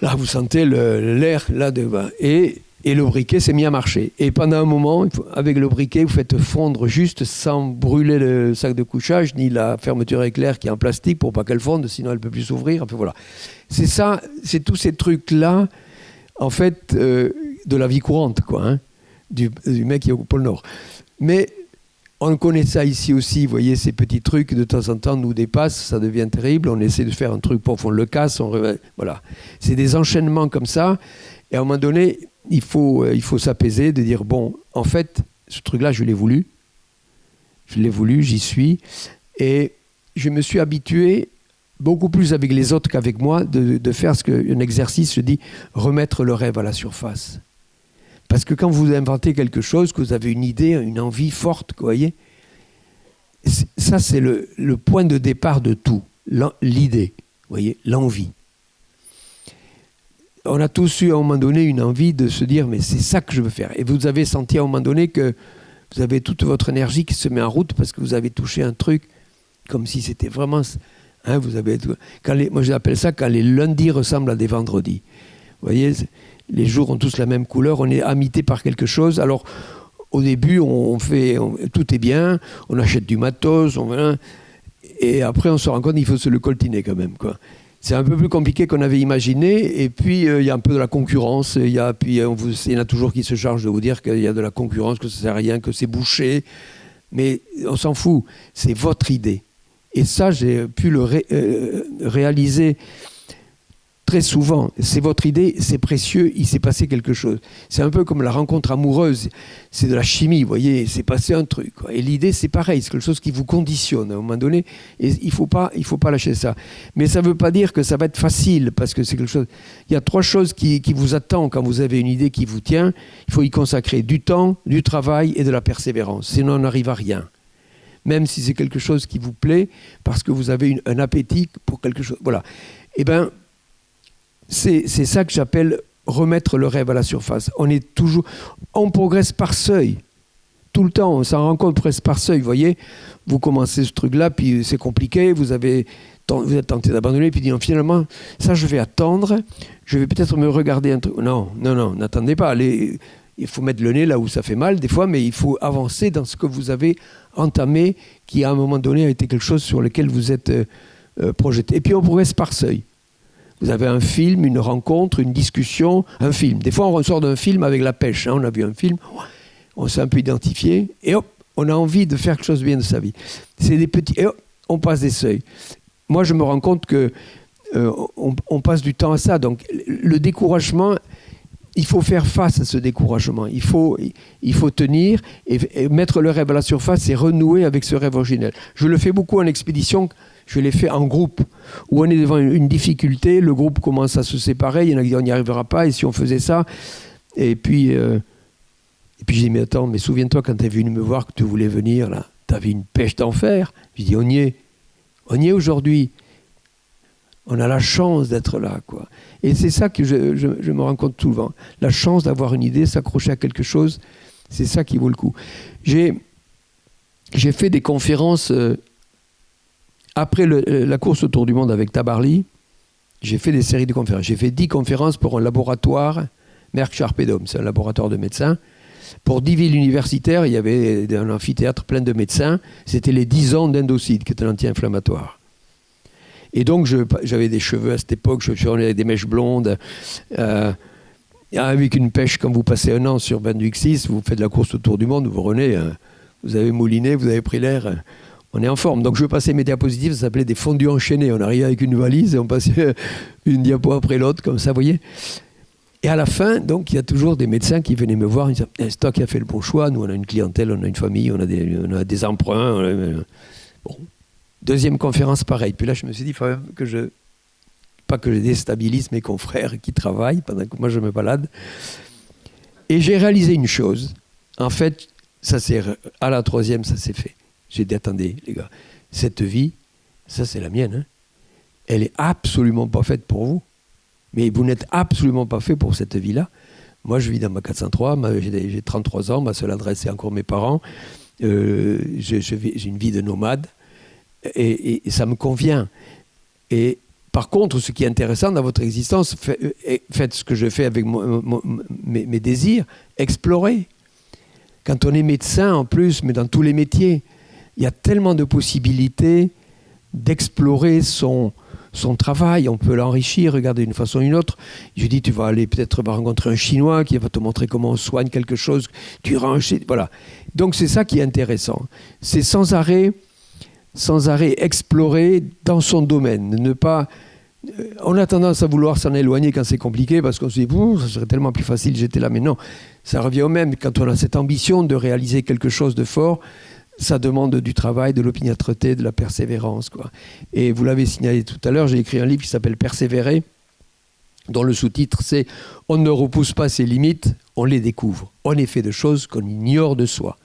là vous sentez l'air là devant, et le briquet s'est mis à marcher. Et pendant un moment, avec le briquet, vous faites fondre juste sans brûler le sac de couchage, ni la fermeture éclair qui est en plastique pour pas qu'elle fonde, sinon elle peut plus s'ouvrir. Enfin voilà. C'est ça, c'est tous ces trucs-là, en fait, de la vie courante, du mec qui est au pôle Nord. Mais on connaît ça ici aussi, vous voyez, ces petits trucs de temps en temps nous dépassent, ça devient terrible, on essaie de faire un truc pour on le casse, voilà. C'est des enchaînements comme ça, et à un moment donné, il faut s'apaiser, de dire, bon, en fait, ce truc-là, je l'ai voulu, j'y suis, et je me suis habitué, beaucoup plus avec les autres qu'avec moi, de faire un exercice, je dis, remettre le rêve à la surface. Parce que quand vous inventez quelque chose, que vous avez une idée, une envie forte, vous voyez, ça c'est le point de départ de tout, l'idée, vous voyez, l'envie. On a tous eu à un moment donné une envie de se dire, mais c'est ça que je veux faire. Et vous avez senti à un moment donné que vous avez toute votre énergie qui se met en route parce que vous avez touché un truc comme si c'était vraiment... Hein, moi j'appelle ça quand les lundis ressemblent à des vendredis. Vous voyez, les jours ont tous la même couleur, on est amité par quelque chose. Alors au début, tout est bien, on achète du matos, et après on se rend compte qu'il faut se le coltiner quand même, quoi. C'est un peu plus compliqué qu'on avait imaginé, et puis il y a un peu de la concurrence, il y en a toujours qui se chargent de vous dire qu'il y a de la concurrence, que ça ne sert à rien, que c'est bouché, mais on s'en fout, c'est votre idée. Et ça, j'ai pu le réaliser très souvent. C'est votre idée, c'est précieux, il s'est passé quelque chose. C'est un peu comme la rencontre amoureuse, c'est de la chimie, vous voyez, il s'est passé un truc, quoi. Et l'idée, c'est pareil, c'est quelque chose qui vous conditionne à un moment donné, et il faut pas lâcher ça. Mais ça ne veut pas dire que ça va être facile, parce que c'est quelque chose... Il y a 3 choses qui vous attendent quand vous avez une idée qui vous tient. Il faut y consacrer du temps, du travail et de la persévérance, sinon on n'arrive à rien. Même si c'est quelque chose qui vous plaît, parce que vous avez un appétit pour quelque chose. Voilà. Eh bien, c'est ça que j'appelle remettre le rêve à la surface. On progresse par seuil. Tout le temps, on s'en rend compte presque par seuil. Vous voyez, vous commencez ce truc-là, puis c'est compliqué, vous êtes tenté d'abandonner, puis dites finalement, ça je vais attendre, je vais peut-être me regarder un truc. Non, n'attendez pas. Il faut mettre le nez là où ça fait mal des fois, mais il faut avancer dans ce que vous avez entamé, qui à un moment donné a été quelque chose sur lequel vous êtes projeté. Et puis on progresse par seuil. Vous avez un film, une rencontre, une discussion, un film. Des fois on ressort d'un film avec la pêche, hein. On a vu un film, on s'est un peu identifié, et hop, on a envie de faire quelque chose de bien de sa vie. C'est des petits... Et hop, on passe des seuils. Moi je me rends compte que on passe du temps à ça. Donc le découragement... Il faut faire face à ce découragement. Il faut tenir et mettre le rêve à la surface et renouer avec ce rêve originel. Je le fais beaucoup en expédition, je l'ai fait en groupe, où on est devant une difficulté, le groupe commence à se séparer, il y en a qui disent on n'y arrivera pas, et si on faisait ça, et puis j'ai dit mais attends, mais souviens-toi quand tu es venu me voir que tu voulais venir, là, tu avais une pêche d'enfer. J'ai dit on y est aujourd'hui. On a la chance d'être là, quoi. Et c'est ça que je me rends compte souvent. La chance d'avoir une idée, s'accrocher à quelque chose, c'est ça qui vaut le coup. J'ai fait des conférences après la course autour du monde avec Tabarly. J'ai fait des séries de conférences. J'ai fait 10 conférences pour un laboratoire, Merck Sharp & Dohme, c'est un laboratoire de médecins. Pour 10 villes universitaires, il y avait un amphithéâtre plein de médecins. C'était les 10 ans d'Indocide, qui est un anti-inflammatoire. Et donc, j'avais des cheveux à cette époque, je avec des mèches blondes, avec une pêche, quand vous passez 1 an sur 28-6, vous faites la course autour du monde, vous revenez, vous avez mouliné, vous avez pris l'air, on est en forme. Donc, je passais mes diapositives, ça s'appelait des fondus enchaînés. On arrivait avec une valise et on passait une diapo après l'autre, comme ça, vous voyez. Et à la fin, donc, il y a toujours des médecins qui venaient me voir, ils disaient, c'est toi qui as fait le bon choix, nous, on a une clientèle, on a une famille, on a des emprunts, bon. Deuxième conférence, pareil. Puis là, je me suis dit, il faut même pas que je déstabilise mes confrères qui travaillent pendant que moi, je me balade. Et j'ai réalisé une chose. En fait, à la 3e, ça s'est fait. J'ai dit, attendez, les gars, cette vie, ça, c'est la mienne. Hein. Elle est absolument pas faite pour vous. Mais vous n'êtes absolument pas fait pour cette vie-là. Moi, je vis dans ma 403, j'ai 33 ans, ma seule adresse, c'est encore mes parents. J'ai une vie de nomade. Et ça me convient. Et par contre, ce qui est intéressant dans votre existence, faites ce que je fais avec mes désirs, explorez. Quand on est médecin en plus, mais dans tous les métiers, il y a tellement de possibilités d'explorer son travail. On peut l'enrichir, regarder d'une façon ou d'une autre. Je dis, tu vas aller peut-être rencontrer un Chinois qui va te montrer comment on soigne quelque chose. Tu ranges, voilà. Donc c'est ça qui est intéressant. C'est sans arrêt explorer dans son domaine. Ne pas... On a tendance à vouloir s'en éloigner quand c'est compliqué parce qu'on se dit ça serait tellement plus facile, j'étais là. Mais non, ça revient au même. Quand on a cette ambition de réaliser quelque chose de fort, ça demande du travail, de l'opiniâtreté, de la persévérance, quoi. Et vous l'avez signalé tout à l'heure, j'ai écrit un livre qui s'appelle Persévérer, dont le sous-titre c'est « On ne repousse pas ses limites, on les découvre. On est fait de choses qu'on ignore de soi. »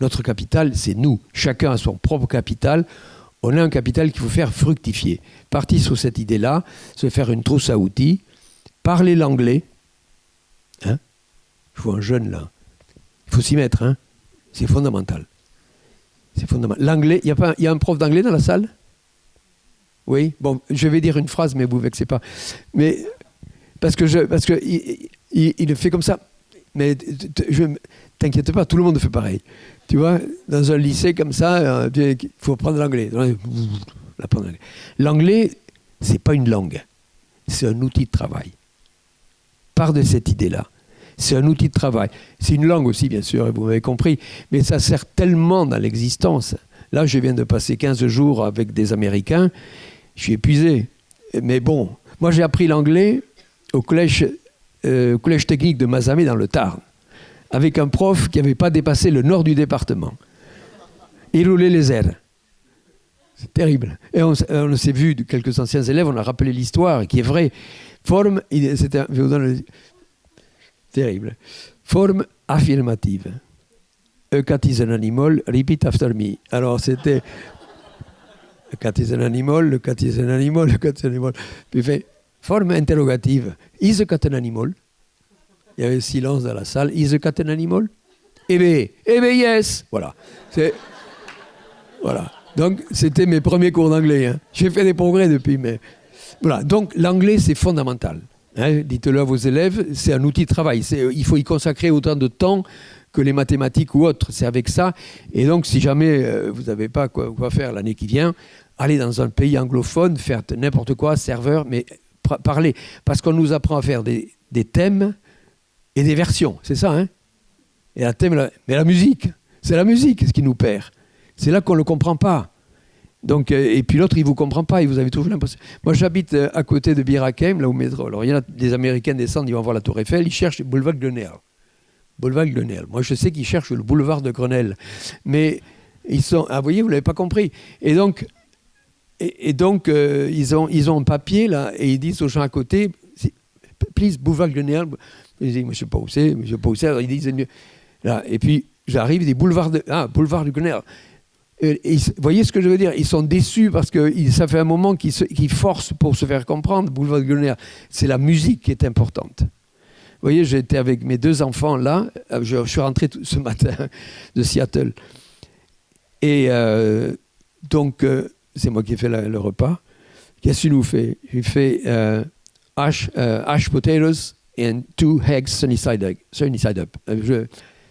Notre capital, c'est nous. Chacun a son propre capital. On a un capital qu'il faut faire fructifier. Partir sur cette idée-là, se faire une trousse à outils, parler l'anglais. Hein? Je vois un jeune là. Il faut s'y mettre. Hein? C'est fondamental. C'est fondamental. L'anglais, il y a un prof d'anglais dans la salle? Oui. Bon, je vais dire une phrase, mais vous ne vexez pas. Mais parce que il fait comme ça. Mais t'inquiète pas, tout le monde fait pareil. Tu vois, dans un lycée comme ça, il faut apprendre l'anglais. L'anglais, c'est pas une langue, c'est un outil de travail. Part de cette idée-là. C'est un outil de travail. C'est une langue aussi, bien sûr, vous m'avez compris, mais ça sert tellement dans l'existence. Là, je viens de passer 15 jours avec des Américains, je suis épuisé. Mais bon, moi j'ai appris l'anglais au collège technique de Mazamet dans le Tarn, avec un prof qui n'avait pas dépassé le nord du département. Il roulait les airs. C'est terrible. Et on s'est vu de quelques anciens élèves, on a rappelé l'histoire, qui est vraie. Forme, c'était terrible. Forme affirmative. A cat is an animal, repeat after me. Alors c'était a cat is an animal, le cat is an animal, le cat is an animal. Puis il fait forme interrogative. Is a cat an animal? Il y avait silence dans la salle. Is a cat an animal? Eh bien, yes. Voilà. Voilà. Donc, c'était mes premiers cours d'anglais. Hein. J'ai fait des progrès depuis, mais... Voilà. Donc, l'anglais, c'est fondamental. Hein. Dites-le à vos élèves, c'est un outil de travail. Il faut y consacrer autant de temps que les mathématiques ou autres. C'est avec ça. Et donc, si jamais vous n'avez pas quoi faire l'année qui vient, allez dans un pays anglophone, faire n'importe quoi, serveur, mais parler. Parce qu'on nous apprend à faire des thèmes et des versions. C'est ça, hein? Et mais la musique, c'est la musique ce qui nous perd. C'est là qu'on ne le comprend pas. Donc, et puis l'autre, il ne vous comprend pas, et vous avez toujours l'impression... Moi, j'habite à côté de Bir Hakeim, là au métro. Alors, il y en a des Américains descendent, ils vont voir la Tour Eiffel, ils cherchent le boulevard Grenelle. Boulevard Grenelle. Moi, je sais qu'ils cherchent le boulevard de Grenelle. Mais ils sont... Ah, vous voyez, vous ne l'avez pas compris. Et donc, ils ont un papier, là, et ils disent aux gens à côté, please, boulevard Grenelle. Ils disent, je ne sais pas où c'est. Alors, ils disent... Là, et puis, j'arrive, ils disent, boulevard du Grenelle. Et, vous voyez ce que je veux dire? Ils sont déçus parce que ça fait un moment qu'ils forcent pour se faire comprendre. Boulevard de Gunner, c'est la musique qui est importante. Vous voyez, j'étais avec mes 2 enfants là. Je suis rentré ce matin de Seattle. Et donc, c'est moi qui ai fait le repas. Qu'est-ce qu'il nous fait? Il fait hash potatoes and 2 eggs sunny side up.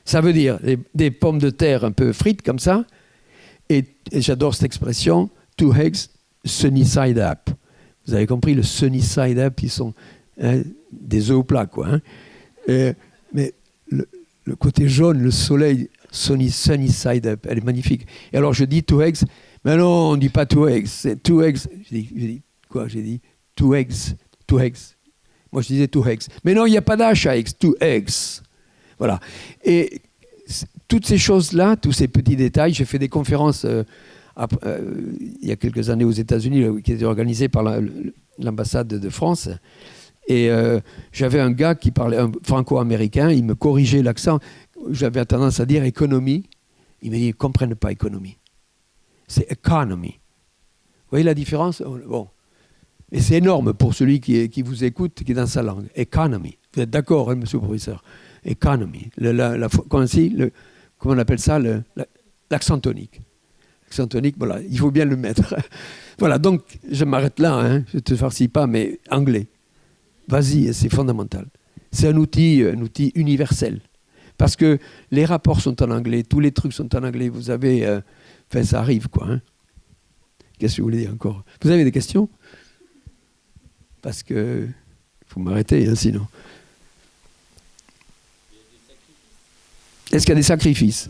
Ça veut dire des pommes de terre un peu frites comme ça. Et j'adore cette expression, 2 eggs, sunny side up. Vous avez compris, le sunny side up, ils sont des œufs au plat, quoi. Hein. Mais le côté jaune, le soleil, sunny side up, elle est magnifique. Et alors je dis 2 eggs, mais non, on ne dit pas 2 eggs, c'est 2 eggs. J'ai dit quoi? J'ai dit 2 eggs, 2 eggs. Moi je disais 2 eggs. Mais non, il n'y a pas d'H à eggs, 2 eggs. Voilà. Et toutes ces choses-là, tous ces petits détails, j'ai fait des conférences il y a quelques années aux États-Unis qui étaient organisées par l'ambassade de France. Et j'avais un gars qui parlait un franco-américain, il me corrigeait l'accent. J'avais tendance à dire économie. Il me dit, ils ne comprennent pas économie. C'est economy. Vous voyez la différence? Bon. Et c'est énorme pour celui qui vous écoute, qui est dans sa langue. Economy. Vous êtes d'accord, hein, monsieur le professeur? Economy. Comment on appelle ça? L'accent tonique. L'accent tonique, voilà, il faut bien le mettre. Voilà, donc je m'arrête là, hein, je ne te farcis pas, mais anglais. Vas-y, c'est fondamental. C'est un outil universel. Parce que les rapports sont en anglais, tous les trucs sont en anglais. Vous avez... Enfin, ça arrive, quoi. Hein. Qu'est-ce que vous voulez dire encore? Vous avez des questions? Parce que... Il faut m'arrêter, hein, sinon... Est-ce qu'il y a des sacrifices?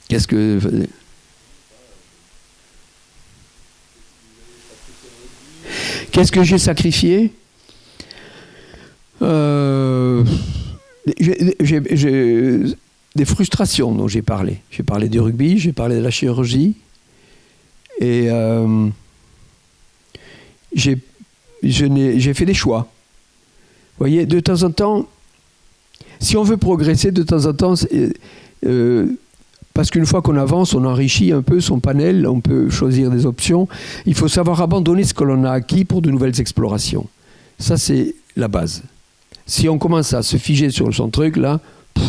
Qu'est-ce que... Qu'est-ce que j'ai sacrifié? J'ai des frustrations dont j'ai parlé. J'ai parlé du rugby, j'ai parlé de la chirurgie. Et j'ai fait des choix. Vous voyez, de temps en temps, si on veut progresser, de temps en temps, parce qu'une fois qu'on avance, on enrichit un peu son panel, on peut choisir des options. Il faut savoir abandonner ce que l'on a acquis pour de nouvelles explorations. Ça, c'est la base. Si on commence à se figer sur son truc, là, vous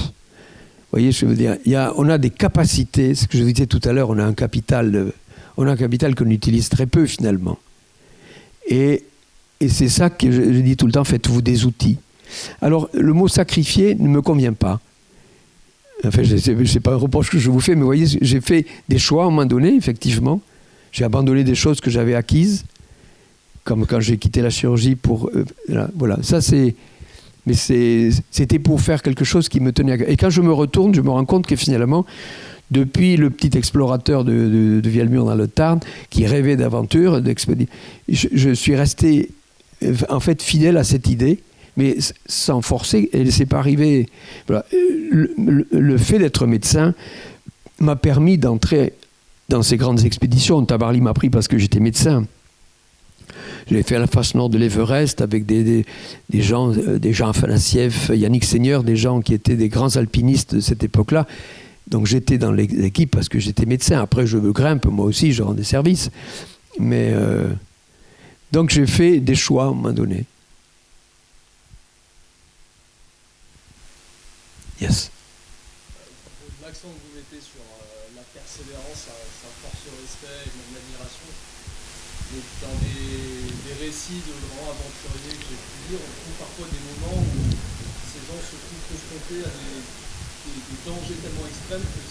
voyez, je veux dire, on a des capacités, ce que je vous disais tout à l'heure, on a un capital qu'on utilise très peu finalement. Et c'est ça que je dis tout le temps, faites-vous des outils. Alors, le mot sacrifier ne me convient pas. Enfin, c'est pas un reproche que je vous fais, mais vous voyez, j'ai fait des choix à un moment donné, effectivement. J'ai abandonné des choses que j'avais acquises, comme quand j'ai quitté la chirurgie pour... voilà, ça c'est... Mais c'était pour faire quelque chose qui me tenait à cœur. Et quand je me retourne, je me rends compte que finalement, depuis le petit explorateur de Vielmur dans le Tarn, qui rêvait d'aventure, je suis resté en fait fidèle à cette idée, mais sans forcer, et c'est pas arrivé. Voilà. Le fait d'être médecin m'a permis d'entrer dans ces grandes expéditions. Tabarly m'a pris parce que j'étais médecin. J'ai fait la face nord de l'Everest avec des gens, Jean Afanassiev, Yannick Seigneur, des gens qui étaient des grands alpinistes de cette époque-là. Donc j'étais dans l'équipe parce que j'étais médecin. Après, je me grimpe, moi aussi, je rends des services. Mais donc j'ai fait des choix à un moment donné. Yes. L'accent que vous mettez sur la persévérance, ça force le respect et même l'admiration. Mais dans des récits de grands aventuriers que j'ai pu lire, on trouve parfois des moments où ces gens se trouvent confrontés à des dangers tellement extrêmes que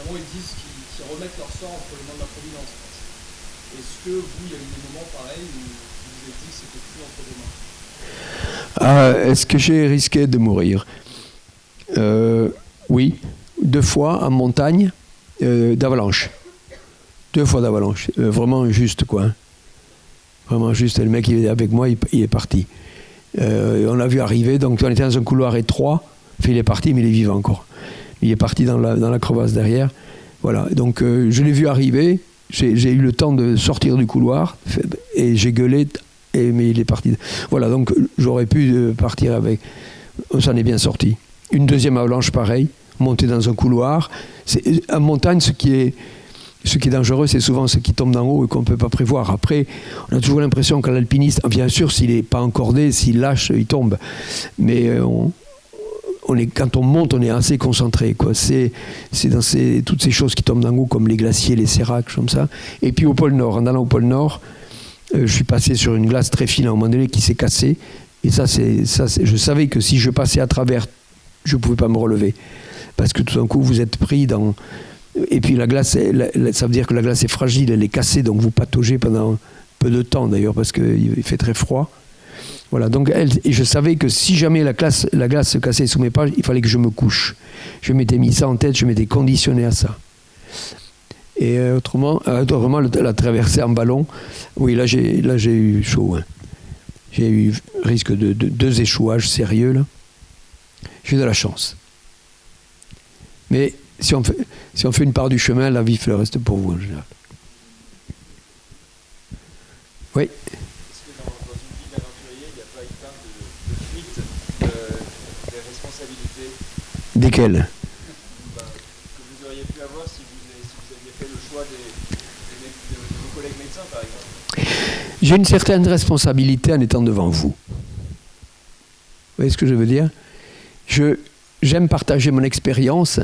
vraiment ils disent qu'ils remettent leur sort entre les mains de la Providence. Est-ce que vous, il y a eu des moments pareils où vous vous êtes dit que c'était plus entre vos mains? Est-ce que j'ai risqué de mourir? Oui, 2 fois en montagne d'avalanche. 2 fois d'avalanche. Vraiment juste, quoi. Vraiment juste. Et le mec, il est avec moi, il est parti. On l'a vu arriver, donc on était dans un couloir étroit. Enfin, il est parti, mais il est vivant encore. Il est parti dans la crevasse derrière. Voilà. Donc, je l'ai vu arriver. J'ai eu le temps de sortir du couloir et j'ai gueulé, mais il est parti. Voilà, donc j'aurais pu partir avec. On s'en est bien sorti. Une deuxième avalanche, pareil, monter dans un couloir. En montagne, ce qui est dangereux, c'est souvent ce qui tombe d'en haut et qu'on ne peut pas prévoir. Après, on a toujours l'impression que l'alpiniste, bien sûr, s'il n'est pas encordé, s'il lâche, il tombe. Mais quand on monte, on est assez concentré, quoi. C'est dans toutes ces choses qui tombent d'en haut, comme les glaciers, les séracs, comme ça. Et puis au pôle Nord, en allant au pôle Nord, je suis passé sur une glace très fine à un moment donné qui s'est cassée. Et je savais que si je passais à travers, je ne pouvais pas me relever. Parce que tout d'un coup, vous êtes pris dans... Et puis la glace, ça veut dire que la glace est fragile, elle est cassée, donc vous pataugez pendant peu de temps d'ailleurs, parce qu'il fait très froid. Voilà, donc et je savais que si jamais la glace se cassait sous mes pas, il fallait que je me couche. Je m'étais mis ça en tête, je m'étais conditionné à ça. Et autrement, la traversée en ballon, oui, là j'ai eu chaud. Hein. J'ai eu risque de 2 échouages sérieux, là. J'ai eu de la chance. Mais si on fait une part du chemin, la vie fait le reste pour vous en général. Oui. Est-ce que dans une vie d'aventurier, il n'y a pas une part de fuite des responsabilités? Desquelles? Que vous auriez pu avoir si vous aviez fait le choix de vos collègues médecins, par exemple? J'ai une certaine responsabilité en étant devant vous. Vous voyez ce que je veux dire? J'aime partager mon expérience.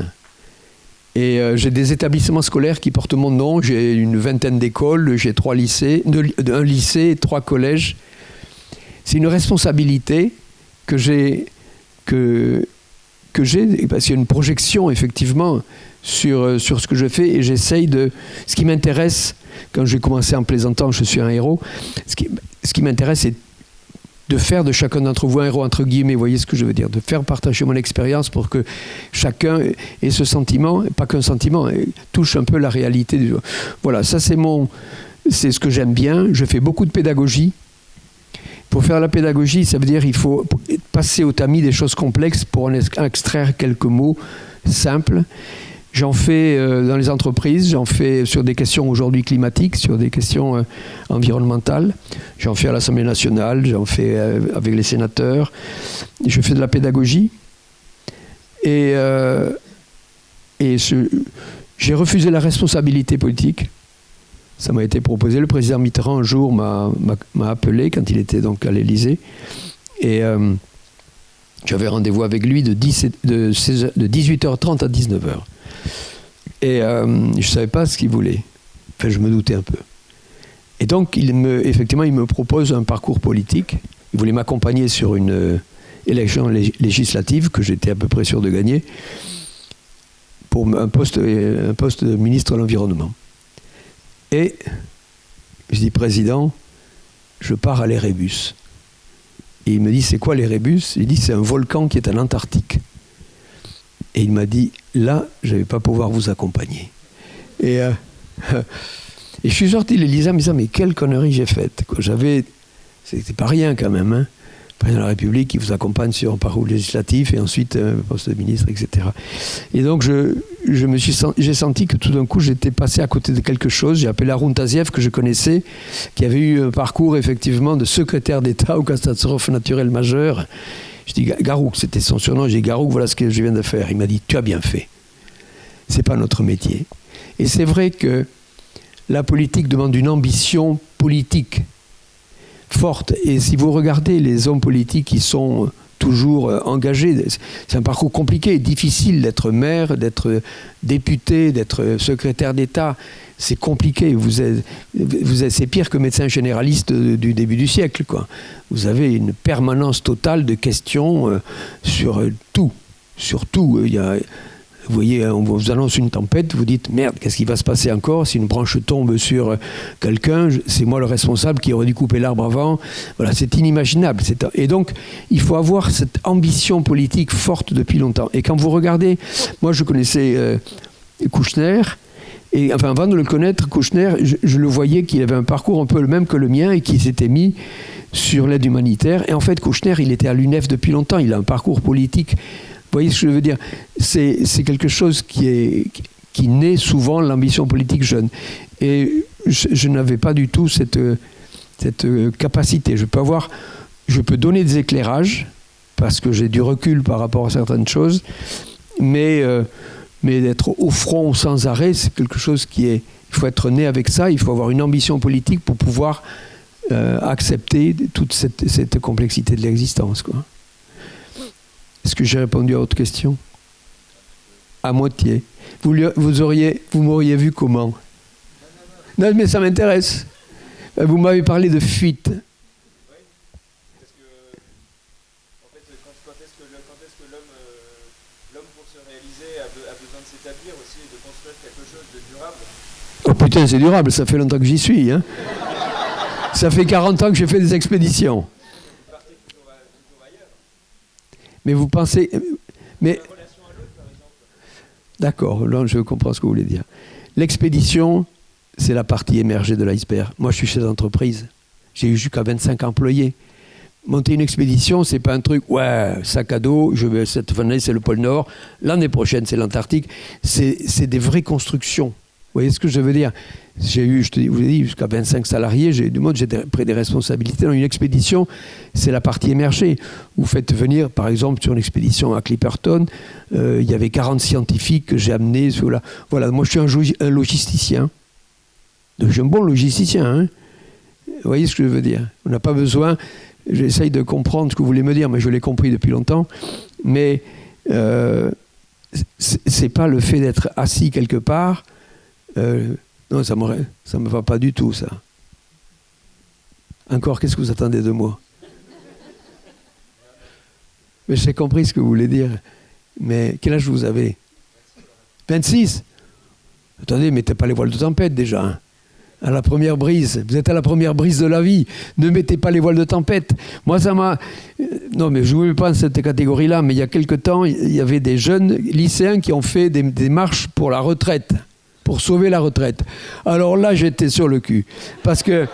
Et j'ai des établissements scolaires qui portent mon nom. J'ai une 20aine d'écoles, j'ai 3 lycées, un lycée et 3 collèges. C'est une responsabilité que j'ai, parce qu'il y a une projection effectivement sur ce que je fais et j'essaye de... Ce qui m'intéresse, quand j'ai commencé en plaisantant, je suis un héros, ce qui m'intéresse, c'est de faire de chacun d'entre vous un héros, entre guillemets, vous voyez ce que je veux dire, de faire partager mon expérience pour que chacun ait ce sentiment, pas qu'un sentiment, touche un peu la réalité. Voilà, ça c'est ce que j'aime bien. Je fais beaucoup de pédagogie. Pour faire la pédagogie, ça veut dire qu'il faut passer au tamis des choses complexes pour en extraire quelques mots simples. J'en fais dans les entreprises, j'en fais sur des questions aujourd'hui climatiques, sur des questions environnementales. J'en fais à l'Assemblée nationale, j'en fais avec les sénateurs. Je fais de la pédagogie. Et j'ai refusé la responsabilité politique. Ça m'a été proposé. Le président Mitterrand, un jour, m'a appelé quand il était donc à l'Élysée. Et J'avais rendez-vous avec lui de 18h30 à 19h. Et je ne savais pas ce qu'il voulait. Enfin, je me doutais un peu. Et donc, effectivement, il me propose un parcours politique. Il voulait m'accompagner sur une élection législative que j'étais à peu près sûr de gagner pour un poste de ministre de l'Environnement. Et je dis, président, je pars à l'Érébus. Et il me dit, c'est quoi l'Érébus? Il dit, c'est un volcan qui est en Antarctique. Et il m'a dit, là, je ne vais pas pouvoir vous accompagner. Et je suis sorti de l'Élysée en me disant, mais quelle connerie j'ai faite. C'était pas rien quand même, hein. Le président de la République qui vous accompagne sur un parcours législatif et ensuite poste de ministre, etc. Et donc j'ai senti que tout d'un coup j'étais passé à côté de quelque chose. J'ai appelé Haroun Taziev, que je connaissais, qui avait eu un parcours effectivement de secrétaire d'État aux catastrophes naturelles majeures. Je dis, Garouk, c'était son surnom. J'ai dit, Garouk, voilà ce que je viens de faire. Il m'a dit, tu as bien fait. C'est pas notre métier. Et c'est vrai que la politique demande une ambition politique forte. Et si vous regardez les hommes politiques qui sont toujours engagés, c'est un parcours compliqué, difficile d'être maire, d'être député, d'être secrétaire d'État. C'est compliqué. C'est pire que médecin généraliste du début du siècle, quoi. Vous avez une permanence totale de questions sur tout. Sur tout. Vous voyez, on vous annonce une tempête, vous dites, merde, qu'est-ce qui va se passer encore? Si une branche tombe sur quelqu'un, c'est moi le responsable qui aurait dû couper l'arbre avant. Voilà, c'est inimaginable. Et donc, il faut avoir cette ambition politique forte depuis longtemps. Et quand vous regardez, moi je connaissais Kouchner, et enfin, avant de le connaître, Kouchner, je le voyais qu'il avait un parcours un peu le même que le mien et qu'il s'était mis sur l'aide humanitaire. Et en fait, Kouchner, il était à l'UNEF depuis longtemps, il a un parcours politique. Vous voyez ce que je veux dire? C'est quelque chose qui naît souvent l'ambition politique jeune. Et je n'avais pas du tout cette capacité. Je peux donner des éclairages, parce que j'ai du recul par rapport à certaines choses, mais d'être au front sans arrêt, c'est quelque chose il faut être né avec ça, il faut avoir une ambition politique pour pouvoir accepter toute cette complexité de l'existence, quoi. Est-ce que j'ai répondu à votre question? À moitié. Vous m'auriez vu comment? Non, mais ça m'intéresse. Vous m'avez parlé de fuite. Oui, parce que, en fait, quand est-ce que l'homme pour se réaliser, a besoin de s'établir aussi et de construire quelque chose de durable? Oh putain, c'est durable, ça fait longtemps que j'y suis, hein. Ça fait 40 ans que j'ai fait des expéditions. Mais vous pensez... Mais... D'accord, là je comprends ce que vous voulez dire. L'expédition, c'est la partie émergée de l'iceberg. Moi, je suis chef d'entreprise. J'ai eu jusqu'à 25 employés. Monter une expédition, c'est pas un truc, ouais, sac à dos, cette année, c'est le pôle Nord, l'année prochaine, c'est l'Antarctique. C'est des vraies constructions. Vous voyez ce que je veux dire? J'ai eu, je vous ai dit, jusqu'à 25 salariés, j'ai pris des responsabilités. Dans une expédition, c'est la partie émergée. Vous faites venir, par exemple, sur une expédition à Clipperton, il y avait 40 scientifiques que j'ai amenés. Voilà, moi je suis un logisticien. Donc, je suis un bon logisticien. Hein. Vous voyez ce que je veux dire? On n'a pas besoin, j'essaye de comprendre ce que vous voulez me dire, mais je l'ai compris depuis longtemps. Mais c'est pas le fait d'être assis quelque part. Non, ça me va pas du tout, ça. Encore, qu'est-ce que vous attendez de moi? Mais j'ai compris ce que vous voulez dire. Mais quel âge vous avez? 26? Attendez, mettez pas les voiles de tempête déjà. Hein. À la première brise. Vous êtes à la première brise de la vie. Ne mettez pas les voiles de tempête. Moi, ça m'a... Non, mais je ne veux pas dans cette catégorie-là, mais il y a quelque temps, il y avait des jeunes lycéens qui ont fait des marches pour la retraite. Pour sauver la retraite. Alors là, j'étais sur le cul. Parce que,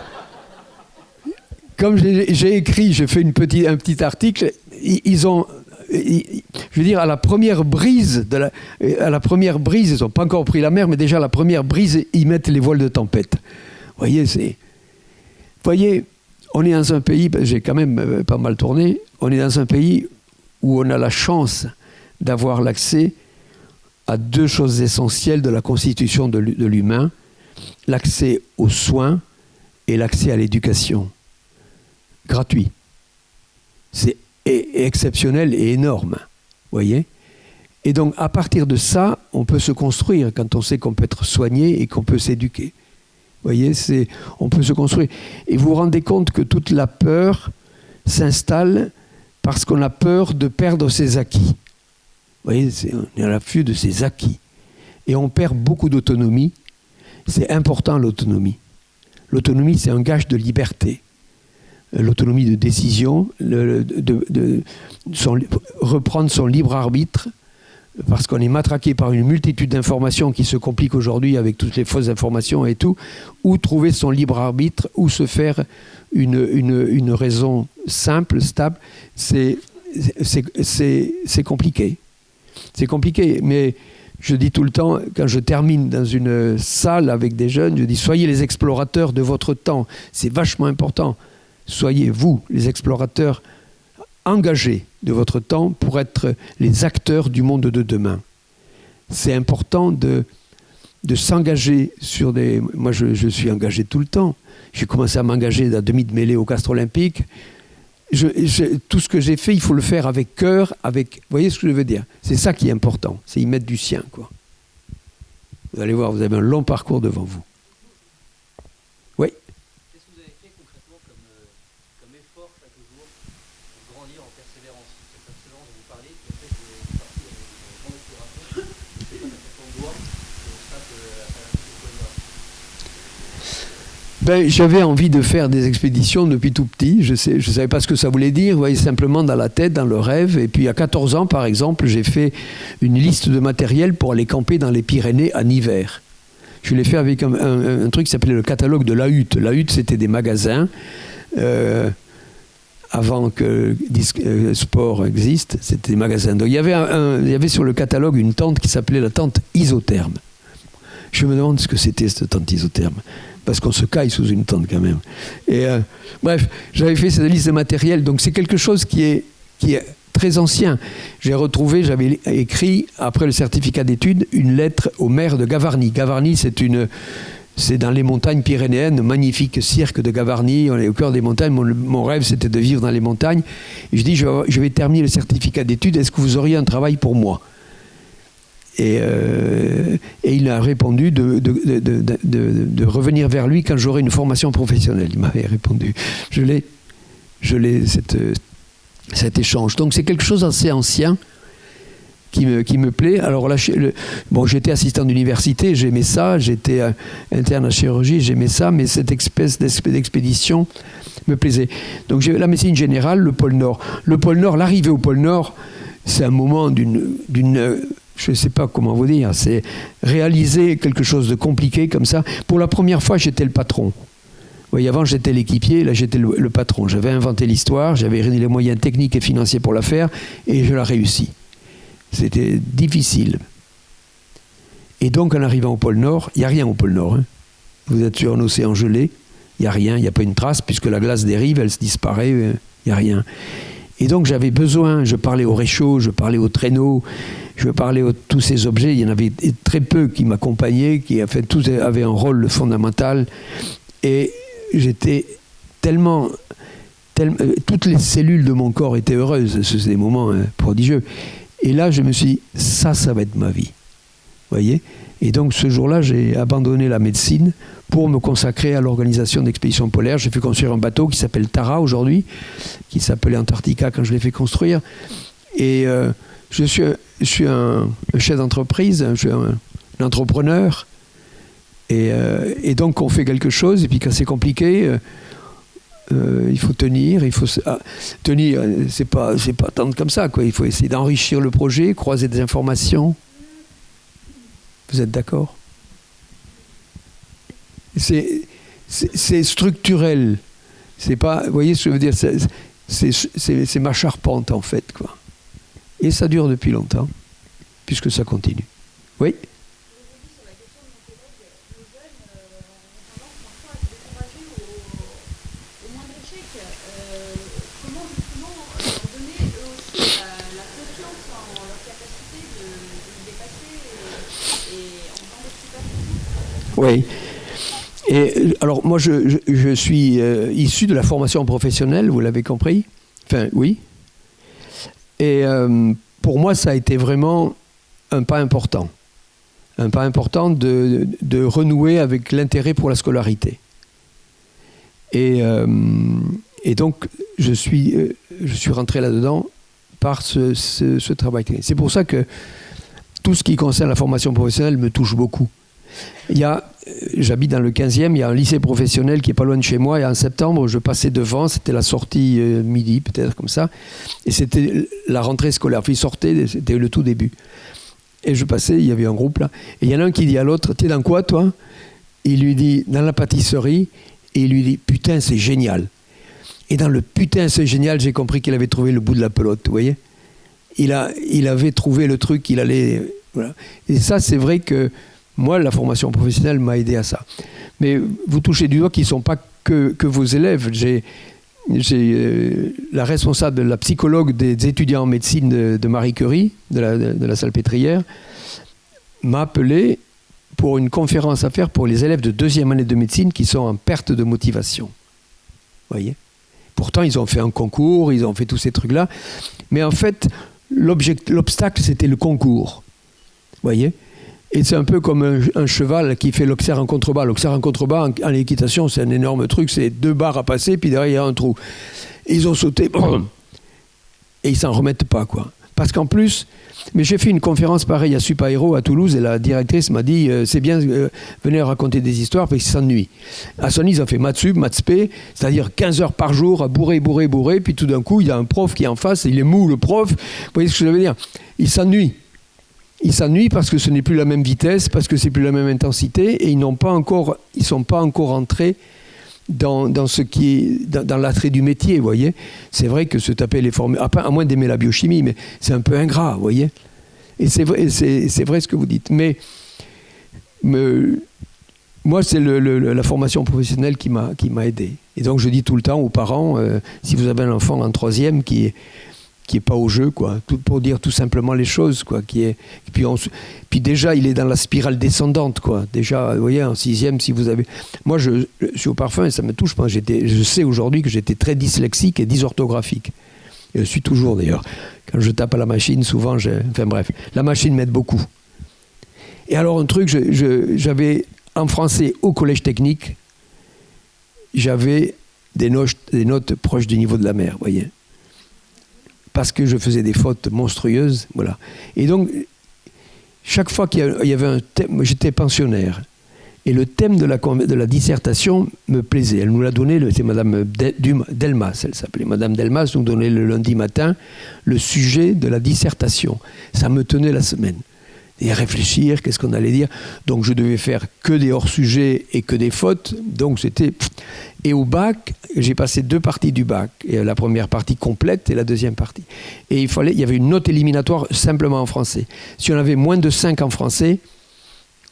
comme j'ai écrit, j'ai fait un petit article, ils ont... Je veux dire, à la première brise, ils n'ont pas encore pris la mer, mais déjà à la première brise, ils mettent les voiles de tempête. Vous voyez, on est dans un pays, j'ai quand même pas mal tourné, on est dans un pays où on a la chance d'avoir l'accès à deux choses essentielles de la constitution de l'humain, l'accès aux soins et l'accès à l'éducation. Gratuit. C'est est exceptionnel et énorme. Voyez ? Et donc, à partir de ça, on peut se construire quand on sait qu'on peut être soigné et qu'on peut s'éduquer. Voyez, on peut se construire. Et vous vous rendez compte que toute la peur s'installe parce qu'on a peur de perdre ses acquis. Vous voyez, on est à l'affût de ses acquis. Et on perd beaucoup d'autonomie. C'est important, l'autonomie. L'autonomie, c'est un gage de liberté. L'autonomie de décision, reprendre son libre arbitre, parce qu'on est matraqué par une multitude d'informations qui se compliquent aujourd'hui avec toutes les fausses informations et tout, ou trouver son libre arbitre, ou se faire une raison simple, stable, c'est compliqué. C'est compliqué, mais je dis tout le temps, quand je termine dans une salle avec des jeunes, je dis « Soyez les explorateurs de votre temps ». C'est vachement important. Soyez, vous, les explorateurs engagés de votre temps pour être les acteurs du monde de demain. C'est important de s'engager sur des... Moi, je suis engagé tout le temps. J'ai commencé à m'engager à demi de mêlée au Castre Olympique. Tout ce que j'ai fait, il faut le faire avec cœur, avec... Vous voyez ce que je veux dire ? C'est ça qui est important, c'est y mettre du sien, quoi. Vous allez voir, vous avez un long parcours devant vous. Oui ? Qu'est-ce que vous avez fait concrètement comme effort chaque jour pour grandir en persévérance ? Cette persévérance dont vous parlez, qui a fait que vous êtes parti dans une grande exploration, c'est pas n'importe quoi, c'est ça que à travers ce point-là. J'avais envie de faire des expéditions depuis tout petit. Je ne savais pas ce que ça voulait dire. Vous voyez, simplement dans la tête, dans le rêve. Et puis à 14 ans, par exemple, j'ai fait une liste de matériel pour aller camper dans les Pyrénées en hiver. Je l'ai fait avec un truc qui s'appelait le catalogue de la hutte. La hutte, c'était des magasins. Avant que Sport existe, c'était des magasins. Donc il y avait sur le catalogue une tente qui s'appelait la tente isotherme. Je me demande ce que c'était cette tente isotherme. Parce qu'on se caille sous une tente quand même. Et bref, j'avais fait cette liste de matériel, donc c'est quelque chose qui est très ancien. J'avais écrit, après le certificat d'études, une lettre au maire de Gavarnie. Gavarnie, c'est dans les montagnes pyrénéennes, magnifique cirque de Gavarnie, on est au cœur des montagnes, mon rêve c'était de vivre dans les montagnes. Et je dis, je vais terminer le certificat d'études, est-ce que vous auriez un travail pour moi ? Et il a répondu de revenir vers lui quand j'aurai une formation professionnelle. Il m'avait répondu. Je l'ai cet échange. Donc c'est quelque chose d'assez ancien qui me plaît. Alors là, j'étais assistant d'université, j'aimais ça. J'étais interne à chirurgie, j'aimais ça. Mais cette espèce d'expédition me plaisait. Donc j'ai la médecine générale, le pôle Nord. Le pôle Nord, l'arrivée au pôle Nord, c'est un moment d'une je ne sais pas comment vous dire, c'est réaliser quelque chose de compliqué comme ça. Pour la première fois, j'étais le patron. Oui, avant, j'étais l'équipier, là, j'étais le patron. J'avais inventé l'histoire, j'avais réuni les moyens techniques et financiers pour la faire, et je l'ai réussi. C'était difficile. Et donc, en arrivant au pôle Nord, il n'y a rien au pôle Nord. Hein. Vous êtes sur un océan gelé, il n'y a rien, il n'y a pas une trace, puisque la glace dérive, elle se disparaît, il n'y a rien. Et donc j'avais besoin, je parlais au réchaud, je parlais au traîneau, je parlais à tous ces objets, il y en avait très peu qui m'accompagnaient, tous avaient un rôle fondamental. Et j'étais tellement toutes les cellules de mon corps étaient heureuses, c'est des moments prodigieux. Et là je me suis dit, ça va être ma vie. Voyez ? Et donc ce jour-là, j'ai abandonné la médecine pour me consacrer à l'organisation d'expéditions polaires. J'ai fait construire un bateau qui s'appelle Tara aujourd'hui, qui s'appelait Antarctica quand je l'ai fait construire. Et je suis un chef d'entreprise, je suis un entrepreneur. Et donc on fait quelque chose, et puis quand c'est compliqué, il faut tenir. Tenir, c'est pas tant comme ça, quoi. Il faut essayer d'enrichir le projet, croiser des informations. Vous êtes d'accord ? C'est structurel. C'est pas, vous voyez ce que je veux dire, c'est ma charpente en fait, quoi. Et ça dure depuis longtemps, puisque ça continue. Oui ? Sur la question de mon collègue, nos jeunes ont tendance parfois à se décourager au moindre échec. Comment justement leur donner eux aussi la confiance en leur capacité de se dépasser et en tant d'exploitation ? Oui. Et alors moi je suis issu de la formation professionnelle, vous l'avez compris ? Enfin oui. Et pour moi, ça a été vraiment un pas important. Un pas important de renouer avec l'intérêt pour la scolarité. Et donc, je suis rentré là-dedans par ce travail technique. C'est pour ça que tout ce qui concerne la formation professionnelle me touche beaucoup. J'habite dans le 15e, il y a un lycée professionnel qui est pas loin de chez moi, et en septembre, je passais devant, c'était la sortie midi, peut-être comme ça, et c'était la rentrée scolaire. Enfin, ils sortaient, c'était le tout début. Et je passais, il y avait un groupe là, et il y en a un qui dit à l'autre, t'es dans quoi toi? Il lui dit, dans la pâtisserie, et il lui dit, putain, c'est génial. Et dans le putain, c'est génial, j'ai compris qu'il avait trouvé le bout de la pelote, vous voyez? Il avait trouvé le truc, il allait... Voilà. Et ça, c'est vrai que moi, la formation professionnelle m'a aidé à ça. Mais vous touchez du doigt qu'ils ne sont pas que vos élèves. J'ai la responsable, la psychologue des étudiants en médecine de Marie Curie, de la Salpêtrière, m'a appelé pour une conférence à faire pour les élèves de 2e année de médecine qui sont en perte de motivation. Vous voyez ? Pourtant, ils ont fait un concours, ils ont fait tous ces trucs-là. Mais en fait, l'obstacle, c'était le concours. Vous voyez ? Et c'est un peu comme un cheval qui fait l'auxerre en contrebas. L'auxerre en contrebas, en équitation, c'est un énorme truc. C'est 2 barres à passer, puis derrière, il y a un trou. Et ils ont sauté, et ils s'en remettent pas, quoi. Parce qu'en plus, mais j'ai fait une conférence pareille à Supaéro à Toulouse, et la directrice m'a dit, c'est bien, venez raconter des histoires, parce qu'ils s'ennuient. À Sony, ils ont fait maths-sup, maths-spé, c'est-à-dire 15 heures par jour, à bourrer, puis tout d'un coup, il y a un prof qui est en face, il est mou, le prof. Vous voyez ce que je veux dire? Il s'ennuie. Ils s'ennuient parce que ce n'est plus la même vitesse, parce que c'est plus la même intensité, et ils sont pas encore entrés dans ce qui est dans l'attrait du métier, vous voyez. C'est vrai que se taper les formules, à moins d'aimer la biochimie, mais c'est un peu ingrat, vous voyez. Et c'est vrai ce que vous dites. Mais moi, c'est la formation professionnelle qui m'a aidé. Et donc, je dis tout le temps aux parents, si vous avez un enfant en 3e qui est pas au jeu, quoi, pour dire tout simplement les choses, quoi, puis déjà il est dans la spirale descendante, quoi. Déjà, vous voyez, en 6e, si vous avez, moi je suis au parfum et ça me touche. Je sais aujourd'hui que j'étais très dyslexique et dysorthographique. Et je suis toujours d'ailleurs. Quand je tape à la machine, souvent, enfin bref, la machine m'aide beaucoup. Et alors un truc, j'avais en français au collège technique, j'avais des notes proches du niveau de la mer, vous voyez. Parce que je faisais des fautes monstrueuses, voilà. Et donc, chaque fois qu'il y avait un thème, j'étais pensionnaire, et le thème de la dissertation me plaisait. Elle nous l'a donné, c'est Madame Delmas, elle s'appelait. Madame Delmas nous donnait le lundi matin le sujet de la dissertation. Ça me tenait la semaine. Et réfléchir, qu'est-ce qu'on allait dire. Donc je devais faire que des hors-sujets et que des fautes. Donc c'était... Et au bac, j'ai passé 2 parties du bac. Et la première partie complète et la deuxième partie. Et il y avait une note éliminatoire simplement en français. Si on avait moins de 5 en français,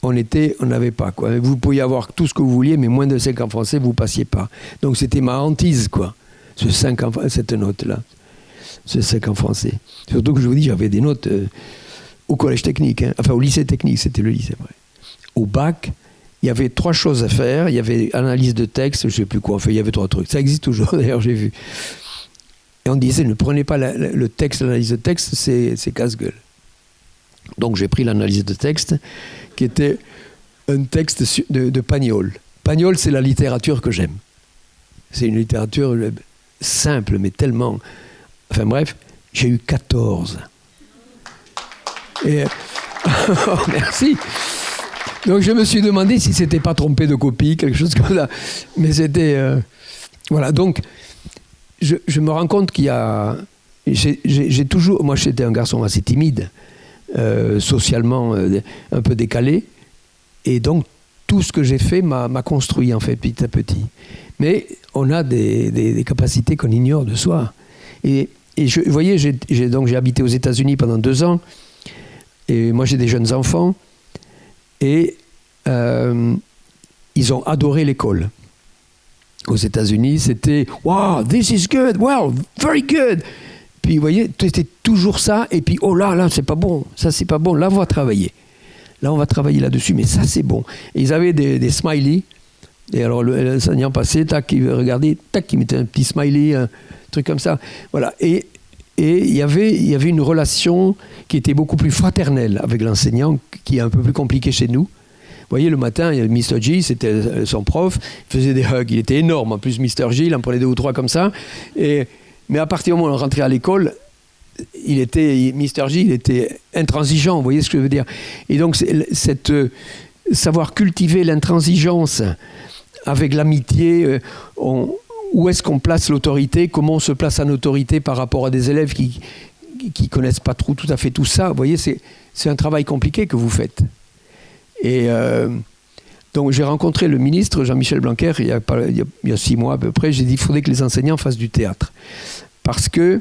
on n'avait pas, quoi. Vous pouviez avoir tout ce que vous vouliez, mais moins de 5 en français, vous ne passiez pas. Donc c'était ma hantise, quoi. Cette note-là. Ce 5 en français. Surtout que je vous dis, j'avais des notes... au collège technique, hein. Enfin au lycée technique, c'était le lycée, vrai. Au bac, il y avait 3 choses à faire. Il y avait analyse de texte, je ne sais plus quoi, enfin il y avait 3 trucs. Ça existe toujours, d'ailleurs, j'ai vu. Et on disait, ne prenez pas le texte, l'analyse de texte, c'est casse-gueule. Donc j'ai pris l'analyse de texte, qui était un texte de Pagnol. Pagnol, c'est la littérature que j'aime. C'est une littérature simple, mais tellement... Enfin bref, j'ai eu 14. Et oh, merci. Donc je me suis demandé si c'était pas trompé de copie, quelque chose comme ça. Mais c'était voilà. Donc je me rends compte qu'il y a, j'ai toujours, moi j'étais un garçon assez timide, socialement un peu décalé, et donc tout ce que j'ai fait m'a construit en fait petit à petit. Mais on a des capacités qu'on ignore de soi. Et vous voyez, j'ai habité aux États-Unis pendant 2 ans. Et moi, j'ai des jeunes enfants. Et ils ont adoré l'école. Aux États-Unis, c'était « Wow, this is good, wow, very good !» Puis, vous voyez, c'était toujours ça. Et puis, « Oh là, c'est pas bon, ça, c'est pas bon. Là, on va travailler. Là, on va travailler là-dessus, mais ça, c'est bon. » Et ils avaient des smileys. Et alors, l'enseignant passait, tac, il regardait, tac, il mettait un petit smiley, un truc comme ça. Voilà. Et Et il y avait une relation qui était beaucoup plus fraternelle avec l'enseignant, qui est un peu plus compliquée chez nous. Vous voyez, le matin, il y a Mr. G, c'était son prof, il faisait des hugs, il était énorme. En plus, Mr. G, il en prenait 2 ou 3 comme ça. Mais à partir du moment où on rentrait à l'école, Mr. G, il était intransigeant, vous voyez ce que je veux dire. Et donc, savoir cultiver l'intransigeance avec l'amitié, où est-ce qu'on place l'autorité, comment on se place en autorité par rapport à des élèves qui connaissent pas tout à fait tout ça. Vous voyez, c'est un travail compliqué que vous faites. Et donc j'ai rencontré le ministre Jean-Michel Blanquer il y a 6 mois à peu près. J'ai dit qu'il faudrait que les enseignants fassent du théâtre. Parce que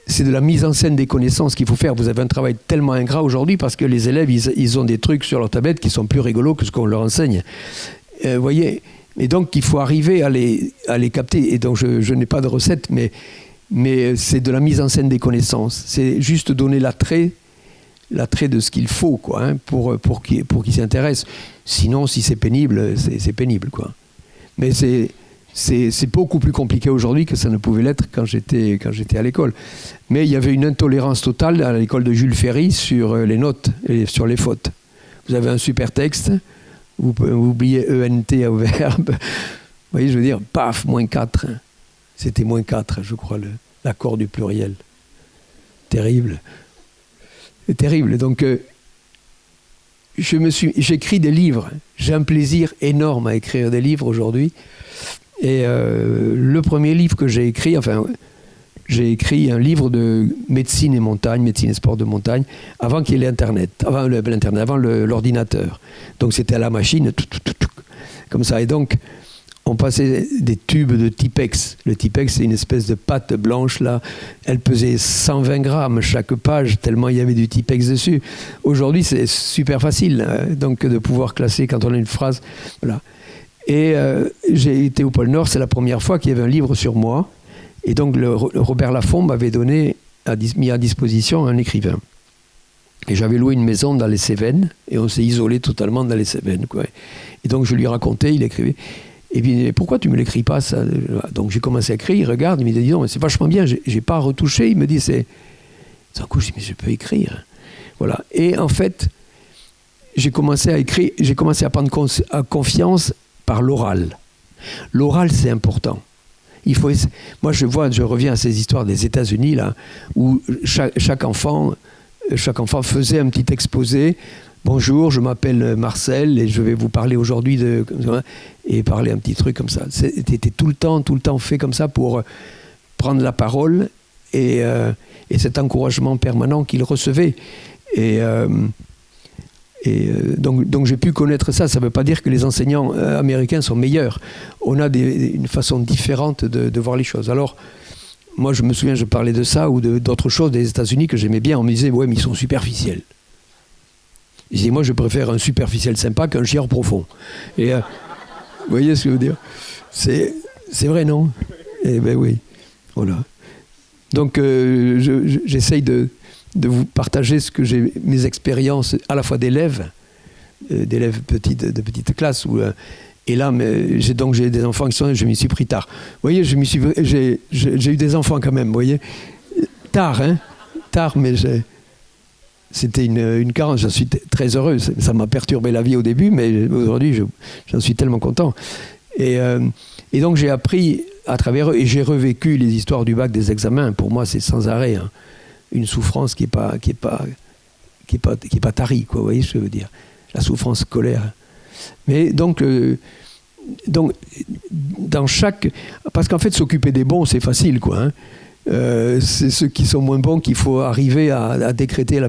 c'est de la mise en scène des connaissances qu'il faut faire. Vous avez un travail tellement ingrat aujourd'hui parce que les élèves, ils ont des trucs sur leur tablette qui sont plus rigolos que ce qu'on leur enseigne. Vous voyez, et donc il faut arriver à les capter. Et donc je n'ai pas de recette, mais c'est de la mise en scène des connaissances. C'est juste donner l'attrait de ce qu'il faut, quoi, hein, pour qu'ils s'intéressent. Sinon, si c'est pénible, c'est pénible, quoi. Mais c'est beaucoup plus compliqué aujourd'hui que ça ne pouvait l'être quand j'étais à l'école. Mais il y avait une intolérance totale à l'école de Jules Ferry sur les notes et sur les fautes. Vous avez un super texte, vous oubliez ENT au verbe. Vous voyez, je veux dire, paf, -4. C'était -4, je crois, l'accord du pluriel. Terrible. C'est terrible. Donc, j'écris des livres. J'ai un plaisir énorme à écrire des livres aujourd'hui. Et le premier livre que j'ai écrit, j'ai écrit un livre de médecine et montagne, médecine et sport de montagne, avant qu'il y ait l'Internet, avant l'ordinateur. Donc c'était à la machine, comme ça. Et donc, on passait des tubes de Tipex. Le Tipex, c'est une espèce de pâte blanche, là. Elle pesait 120 grammes chaque page, tellement il y avait du Tipex dessus. Aujourd'hui, c'est super facile, donc, de pouvoir classer quand on a une phrase. Voilà. Et j'ai été au pôle Nord, c'est la première fois qu'il y avait un livre sur moi. Et donc, Robert Laffont m'avait mis à disposition un écrivain. Et j'avais loué une maison dans les Cévennes, et on s'est isolé totalement dans les Cévennes, quoi. Et donc, je lui racontais, il écrivait. Et puis, pourquoi tu ne me l'écris pas, ça? Donc, j'ai commencé à écrire, il regarde, il me dit, dis donc, mais c'est vachement bien, j'ai pas retouché. Il me dit, d'un coup, je dis, mais je peux écrire. Voilà. Et en fait, j'ai commencé à écrire, j'ai commencé à prendre confiance par l'oral. L'oral, c'est important. Moi, je reviens à ces histoires des États-Unis, là, où chaque enfant faisait un petit exposé. Bonjour, je m'appelle Marcel et je vais vous parler aujourd'hui et parler un petit truc comme ça. C'était tout le temps fait comme ça pour prendre la parole et cet encouragement permanent qu'il recevait. Donc j'ai pu connaître ça. Ça ne veut pas dire que les enseignants américains sont meilleurs. On a une façon différente de voir les choses. Alors, moi, je me souviens, je parlais de ça ou d'autres choses des États-Unis que j'aimais bien. On me disait, ouais, mais ils sont superficiels. Je disais, moi, je préfère un superficiel sympa qu'un chieur profond. Et vous voyez ce que je veux dire? C'est vrai, non? Eh bien, oui. Voilà. Donc, j'essaye de vous partager mes expériences à la fois d'élèves de petite classe. Et là, j'ai des enfants qui sont, je m'y suis pris tard. Vous voyez, j'ai eu des enfants quand même, vous voyez. Tard, mais c'était une carence. Je suis très heureux. Ça m'a perturbé la vie au début, mais aujourd'hui, j'en suis tellement content. Et donc, j'ai appris à travers eux, et j'ai revécu les histoires du bac, des examens. Pour moi, c'est sans arrêt, hein. Une souffrance qui est pas tarie, quoi. Vous voyez ce que je veux dire? La souffrance scolaire. Mais donc dans chaque, parce qu'en fait s'occuper des bons c'est facile, quoi, hein. C'est ceux qui sont moins bons qu'il faut arriver à décréter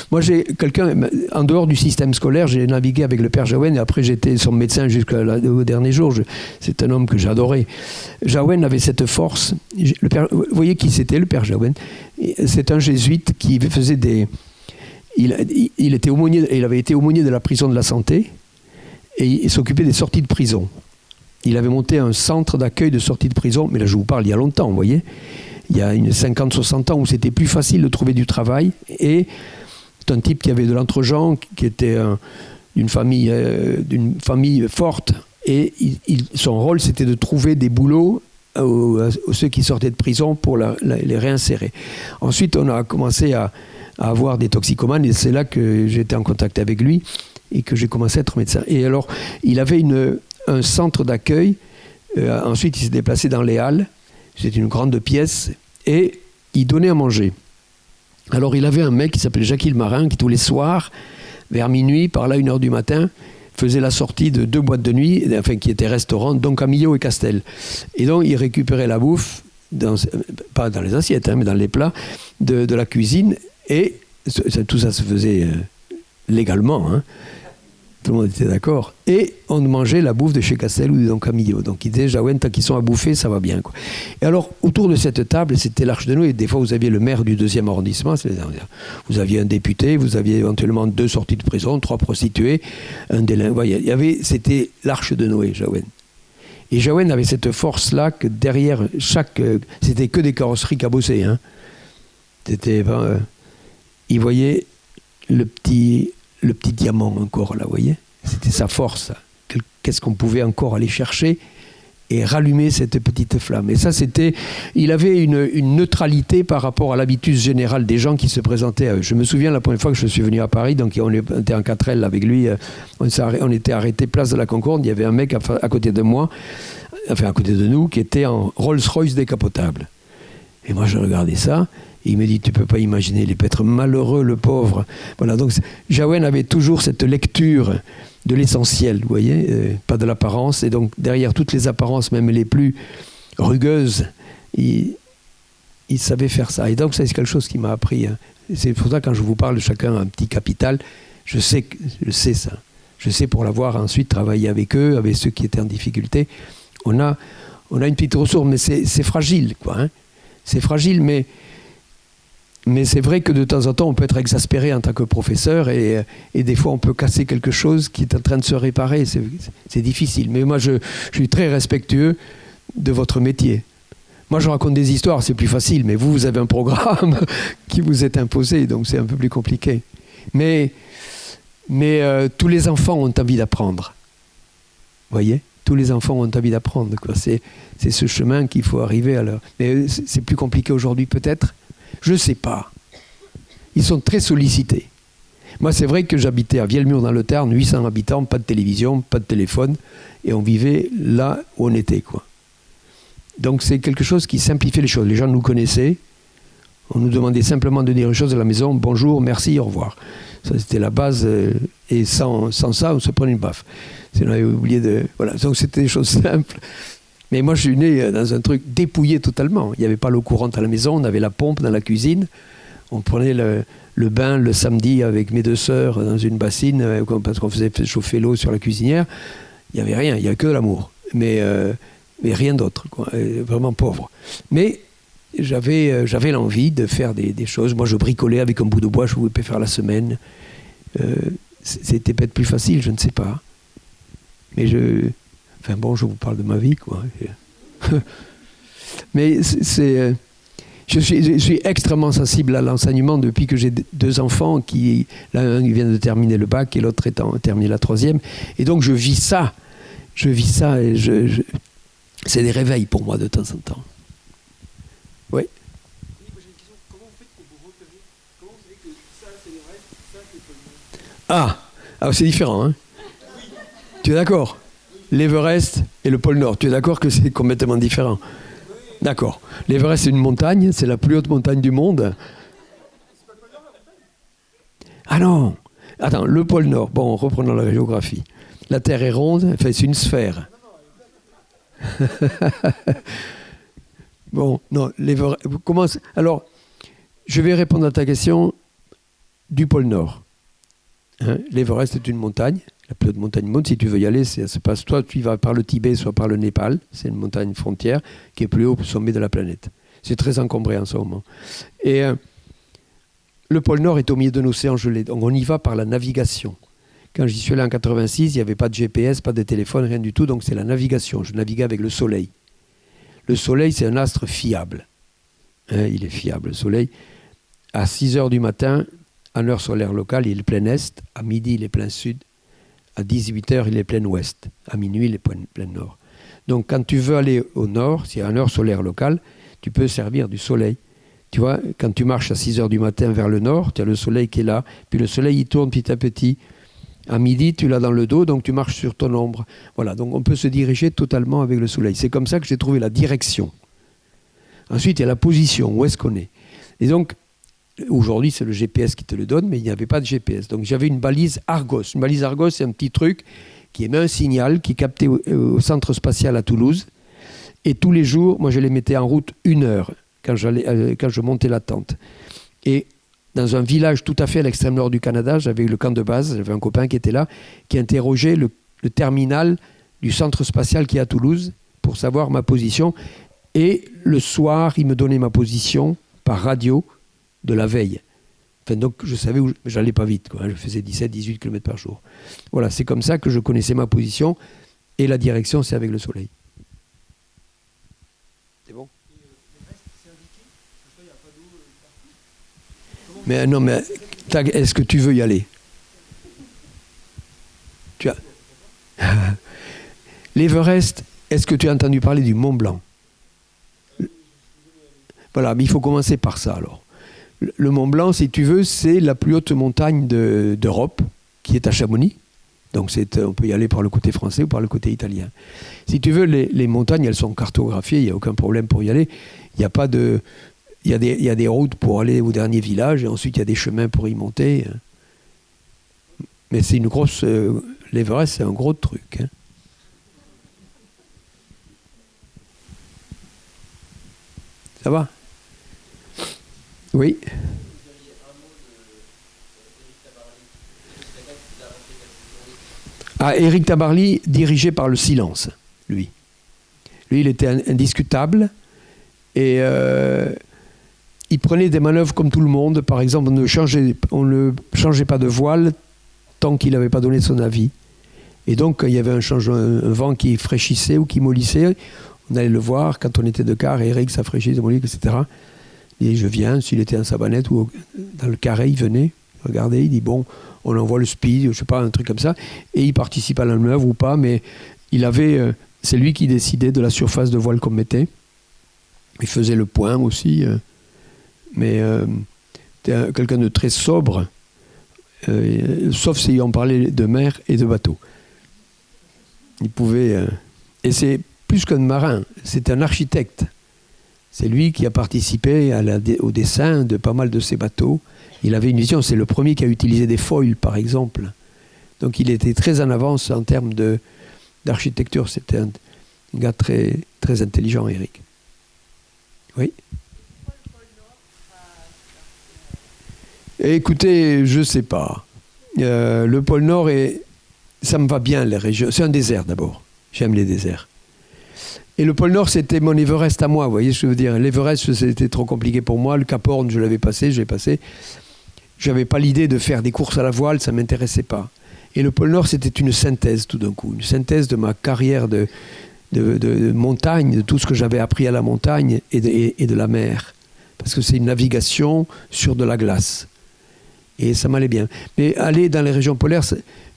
Moi j'ai quelqu'un en dehors du système scolaire, j'ai navigué avec le père Jaouen et après j'étais son médecin jusqu'au dernier jour. C'est un homme que j'adorais. Jaouen avait cette force. Vous voyez qui c'était, le père Jaouen? C'est un jésuite qui faisait il avait été aumônier de la prison de la Santé et il s'occupait des sorties de prison. Il avait monté un centre d'accueil de sortie de prison, mais là je vous parle il y a longtemps, vous voyez, il y a 50-60 ans où c'était plus facile de trouver du travail, et c'est un type qui avait de l'entre-gens, qui était d'une famille forte, et son rôle c'était de trouver des boulots ceux qui sortaient de prison pour les réinsérer. Ensuite, on a commencé à avoir des toxicomanes et c'est là que j'étais en contact avec lui et que j'ai commencé à être médecin. Et alors, il avait un centre d'accueil. Ensuite, il s'est déplacé dans les Halles. C'était une grande pièce et il donnait à manger. Alors, il avait un mec qui s'appelait Jacques Marin qui, tous les soirs, vers minuit, par là, 1h du matin, faisait la sortie de 2 boîtes de nuit, enfin, qui étaient restaurants, donc à Millau et Castel. Et donc, il récupérait la bouffe, pas dans les assiettes, mais dans les plats de la cuisine. Et tout ça se faisait légalement, hein. Tout le monde était d'accord. Et on mangeait la bouffe de chez Castel ou donc à Millau. Donc il disait, Jaouen, tant qu'ils sont à bouffer, ça va bien, quoi. Et alors, autour de cette table, c'était l'Arche de Noé. Des fois, vous aviez le maire du 2e arrondissement. Vous aviez un député, vous aviez éventuellement 2 sorties de prison, 3 prostituées, un délinquant. C'était l'Arche de Noé, Jaouen. Et Jaouen avait cette force-là que derrière c'était que des carrosseries cabossées, hein. C'était... il voyait le petit diamant encore, là, vous voyez. C'était sa force. Qu'est-ce qu'on pouvait encore aller chercher et rallumer cette petite flamme. Et ça, il avait une neutralité par rapport à l'habitus général des gens qui se présentaient à eux. Je me souviens la première fois que je suis venu à Paris, donc on était en 4L avec lui, on était arrêté place de la Concorde, il y avait un mec à côté de moi, enfin à côté de nous, qui était en Rolls-Royce décapotable. Et moi, je regardais ça. Et il me dit, tu ne peux pas imaginer, il peut être malheureux, le pauvre. Voilà, donc Jaouen avait toujours cette lecture de l'essentiel, vous voyez, pas de l'apparence. Et donc, derrière toutes les apparences, même les plus rugueuses, il savait faire ça. Et donc, c'est quelque chose qui m'a appris. Hein. C'est pour ça, quand je vous parle de chacun un petit capital, je sais ça. Je sais pour l'avoir ensuite travaillé avec eux, avec ceux qui étaient en difficulté. On a une petite ressource, mais c'est fragile, quoi. Hein. C'est fragile, mais c'est vrai que de temps en temps, on peut être exaspéré en tant que professeur et des fois, on peut casser quelque chose qui est en train de se réparer. C'est difficile. Mais moi, je suis très respectueux de votre métier. Moi, je raconte des histoires, c'est plus facile. Mais vous avez un programme qui vous est imposé, donc c'est un peu plus compliqué. Mais tous les enfants ont envie d'apprendre. Vous voyez ? Tous les enfants ont envie d'apprendre, quoi. C'est ce chemin qu'il faut arriver à leur... Mais c'est plus compliqué aujourd'hui, peut-être ? Je ne sais pas. Ils sont très sollicités. Moi, c'est vrai que j'habitais à Vielmur dans le Tarn, 800 habitants, pas de télévision, pas de téléphone, et on vivait là où on était, quoi. Donc c'est quelque chose qui simplifiait les choses. Les gens nous connaissaient, on nous demandait simplement de dire une chose à la maison, bonjour, merci, au revoir. Ça, c'était la base, et sans ça, on se prenait une baffe. Si on avait oublié de... Voilà, donc c'était des choses simples. Mais moi, je suis né dans un truc dépouillé totalement. Il n'y avait pas l'eau courante à la maison, on avait la pompe dans la cuisine. On prenait le bain le samedi avec mes 2 sœurs dans une bassine, parce qu'on faisait chauffer l'eau sur la cuisinière. Il n'y avait rien, il n'y avait que de l'amour. Mais rien d'autre, quoi. Vraiment pauvre. Mais j'avais l'envie de faire des choses. Moi, je bricolais avec un bout de bois, je pouvais faire la semaine. C'était peut-être plus facile, je ne sais pas. Mais enfin bon, je vous parle de ma vie, quoi. Mais je suis extrêmement sensible à l'enseignement depuis que j'ai 2 enfants l'un vient de terminer le bac et l'autre étant terminé la 3e. Et donc je vis ça. Et c'est des réveils pour moi de temps en temps. Oui. Comment vous faites pour vous repérer ? Comment vous savez que ça c'est l'Everest, ça c'est le pôle Nord ? Ah, c'est différent, hein. Tu es d'accord ? L'Everest et le pôle Nord, tu es d'accord que c'est complètement différent ? D'accord. L'Everest, c'est une montagne, c'est la plus haute montagne du monde. Ah non ! Attends, le pôle Nord, bon, reprenons la géographie. La Terre est ronde, enfin, c'est une sphère. Bon, non, l'Everest... Alors, je vais répondre à ta question du pôle Nord. Hein, l'Everest est une montagne. La plus haute montagne du monde, si tu veux y aller, ça se passe, soit tu vas par le Tibet, soit par le Népal. C'est une montagne frontière qui est plus haut au sommet de la planète. C'est très encombré en ce moment. Et le pôle Nord est au milieu d'un océan gelé. Donc on y va par la navigation. Quand j'y suis allé en 86, il n'y avait pas de GPS, pas de téléphone, rien du tout. Donc c'est la navigation. Je naviguais avec le Soleil. Le Soleil, c'est un astre fiable. Hein, il est fiable, le Soleil. À 6 h du matin, en heure solaire locale, il est plein Est. À midi, il est plein Sud. À 18 h, il est plein Ouest. À minuit, il est plein Nord. Donc quand tu veux aller au nord, s'il y a une heure solaire locale, tu peux servir du soleil. Tu vois, quand tu marches à 6 heures du matin vers le nord, tu as le soleil qui est là, puis le soleil il tourne petit à petit. À midi, tu l'as dans le dos, donc tu marches sur ton ombre. Voilà, donc on peut se diriger totalement avec le soleil. C'est comme ça que j'ai trouvé la direction. Ensuite, il y a la position, où est-ce qu'on est. Et donc, aujourd'hui, c'est le GPS qui te le donne, mais il n'y avait pas de GPS. Donc j'avais une balise Argos. Une balise Argos, c'est un petit truc qui émet un signal, qui est capté au centre spatial à Toulouse. Et tous les jours, moi, je les mettais en route 1 heure quand je montais la tente. Et dans un village tout à fait à l'extrême nord du Canada, j'avais le camp de base, j'avais un copain qui était là, qui interrogeait le terminal du centre spatial qui est à Toulouse pour savoir ma position. Et le soir, il me donnait ma position par radio de la veille. Enfin, donc, je savais où j'allais pas vite, quoi. Je faisais 17-18 km par jour. Voilà, c'est comme ça que je connaissais ma position. Et la direction, c'est avec le soleil. C'est bon ? Mais non, mais est-ce que tu veux y aller ? L'Everest, est-ce que tu as entendu parler du Mont Blanc ? Voilà, mais il faut commencer par ça alors. Le Mont Blanc, si tu veux, c'est la plus haute montagne d'Europe, qui est à Chamonix. Donc on peut y aller par le côté français ou par le côté italien. Si tu veux, les montagnes, elles sont cartographiées, il n'y a aucun problème pour y aller. Il n'y a pas de... Il y a des routes pour aller au dernier village, et ensuite il y a des chemins pour y monter. Mais c'est une grosse... L'Everest, c'est un gros truc. Hein. Ça va ? Oui. Ah, Éric Tabarly, dirigé par le silence, lui. Lui, il était indiscutable, et il prenait des manœuvres comme tout le monde. Par exemple, on ne changeait pas de voile tant qu'il n'avait pas donné son avis. Et donc, quand il y avait un vent qui fraîchissait ou qui mollissait, on allait le voir quand on était de quart, et Éric, ça fraîchit, ça mollit, etc. Et je viens, s'il était en savannette ou dans le carré, il venait, regardez, il dit bon, on envoie le speed, je sais pas, un truc comme ça, et il participe à la manœuvre ou pas, mais c'est lui qui décidait de la surface de voile qu'on mettait. Il faisait le point aussi, mais c'était quelqu'un de très sobre, sauf si on parlait de mer et de bateau. Il pouvait, et c'est plus qu'un marin, c'est un architecte. C'est lui qui a participé au dessin de pas mal de ces bateaux. Il avait une vision, c'est le premier qui a utilisé des foils, par exemple. Donc il était très en avance en termes d'architecture. C'était un gars très, très intelligent, Éric. Oui. Écoutez, je ne sais pas. Le pôle Nord, ça me va bien, les régions. C'est un désert d'abord. J'aime les déserts. Et le pôle Nord, c'était mon Everest à moi, vous voyez ce que je veux dire. L'Everest, c'était trop compliqué pour moi. Le Cap Horn, je l'avais passé, j'ai passé. Je n'avais pas l'idée de faire des courses à la voile, ça ne m'intéressait pas. Et le pôle Nord, c'était une synthèse tout d'un coup. Une synthèse de ma carrière de montagne, de tout ce que j'avais appris à la montagne et de la mer. Parce que c'est une navigation sur de la glace. Et ça m'allait bien. Mais aller dans les régions polaires,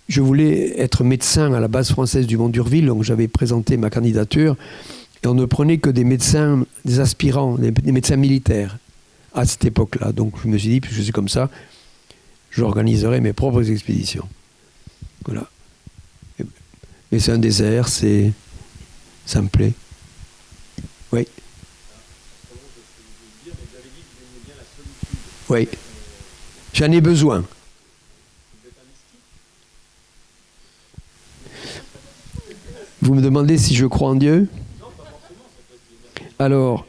je voulais être médecin à la base française du Mont d'Urville, donc j'avais présenté ma candidature, et on ne prenait que des médecins, des aspirants, des médecins militaires à cette époque-là. Donc je me suis dit, puisque c'est comme ça, j'organiserai mes propres expéditions. Voilà. Mais c'est un désert, ça me plaît. Oui. Oui. J'en ai besoin. Vous me demandez si je crois en Dieu ? Alors,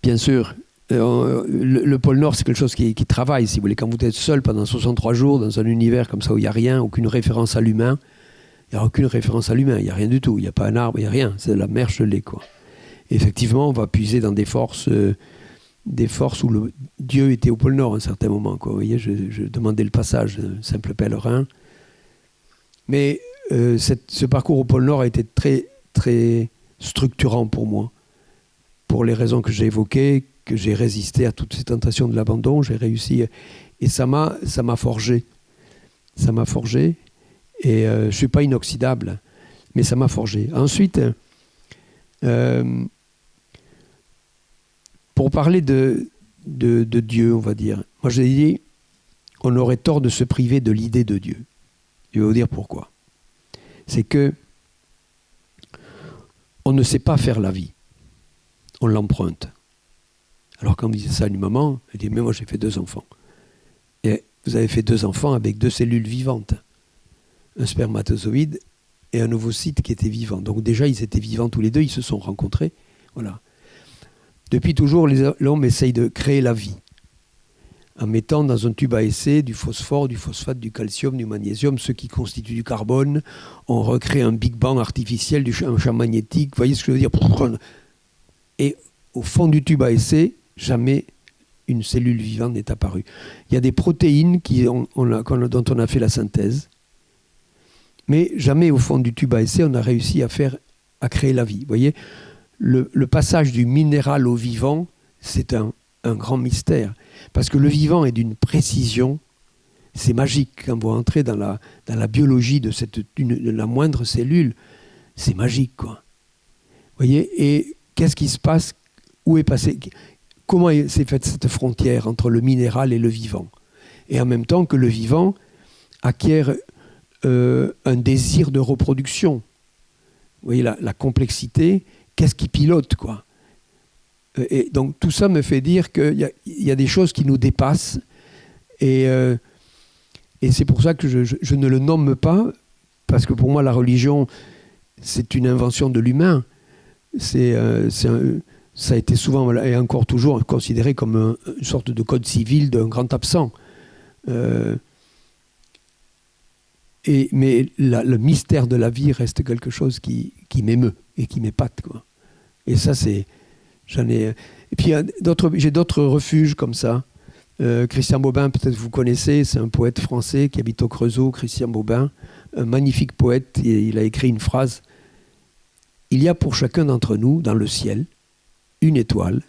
bien sûr, le pôle Nord, c'est quelque chose qui travaille, si vous voulez. Quand vous êtes seul pendant 63 jours dans un univers comme ça où il n'y a rien, aucune référence à l'humain, il n'y a aucune référence à l'humain, il n'y a rien du tout, il n'y a pas un arbre, il n'y a rien, c'est la mer gelée, quoi. Et effectivement, on va puiser dans des forces où Dieu était au pôle Nord à un certain moment, quoi. Vous voyez, je demandais le passage, simple pèlerin. Mais ce parcours au pôle Nord a été très, très structurant pour moi, pour les raisons que j'ai évoquées, que j'ai résisté à toutes ces tentations de l'abandon, j'ai réussi, et ça m'a forgé. Ça m'a forgé, et je ne suis pas inoxydable. Mais ça m'a forgé. Ensuite, pour parler de Dieu, on va dire, moi j'ai dit, on aurait tort de se priver de l'idée de Dieu. Je vais vous dire pourquoi. C'est que on ne sait pas faire la vie. On l'emprunte. Alors quand vous dites ça à une maman, elle dit, mais moi j'ai fait 2 enfants. Et vous avez fait 2 enfants avec 2 cellules vivantes. Un spermatozoïde et un ovocyte qui était vivant. Donc déjà, ils étaient vivants tous les deux, ils se sont rencontrés. Voilà. Depuis toujours, l'homme essaye de créer la vie en mettant dans un tube à essai du phosphore, du phosphate, du calcium, du magnésium, ce qui constitue du carbone. On recrée un Big Bang artificiel, un champ magnétique. Vous voyez ce que je veux dire? Et au fond du tube à essai, jamais une cellule vivante n'est apparue. Il y a des protéines dont on a fait la synthèse, mais jamais au fond du tube à essai, on a réussi à créer la vie. Vous voyez, le passage du minéral au vivant, c'est un grand mystère. Parce que le vivant est d'une précision, c'est magique. Quand vous entrez dans la biologie de la moindre cellule, c'est magique, quoi. Vous voyez, et qu'est-ce qui se passe? Où est passé? Comment s'est faite cette frontière entre le minéral et le vivant? Et en même temps que le vivant acquiert un désir de reproduction. Vous voyez, la complexité, qu'est-ce qui pilote, quoi? Et donc tout ça me fait dire qu'il y a des choses qui nous dépassent, et c'est pour ça que je ne le nomme pas, parce que pour moi la religion c'est une invention de l'humain. Ça a été souvent et encore toujours considéré comme une sorte de code civil d'un grand absent. Mais le mystère de la vie reste quelque chose qui m'émeut et qui m'épate, quoi. Et ça, c'est... Et puis, j'ai d'autres refuges comme ça. Christian Bobin, peut-être vous connaissez, c'est un poète français qui habite au Creusot, Christian Bobin, un magnifique poète. Et il a écrit une phrase. Il y a pour chacun d'entre nous, dans le ciel, une étoile,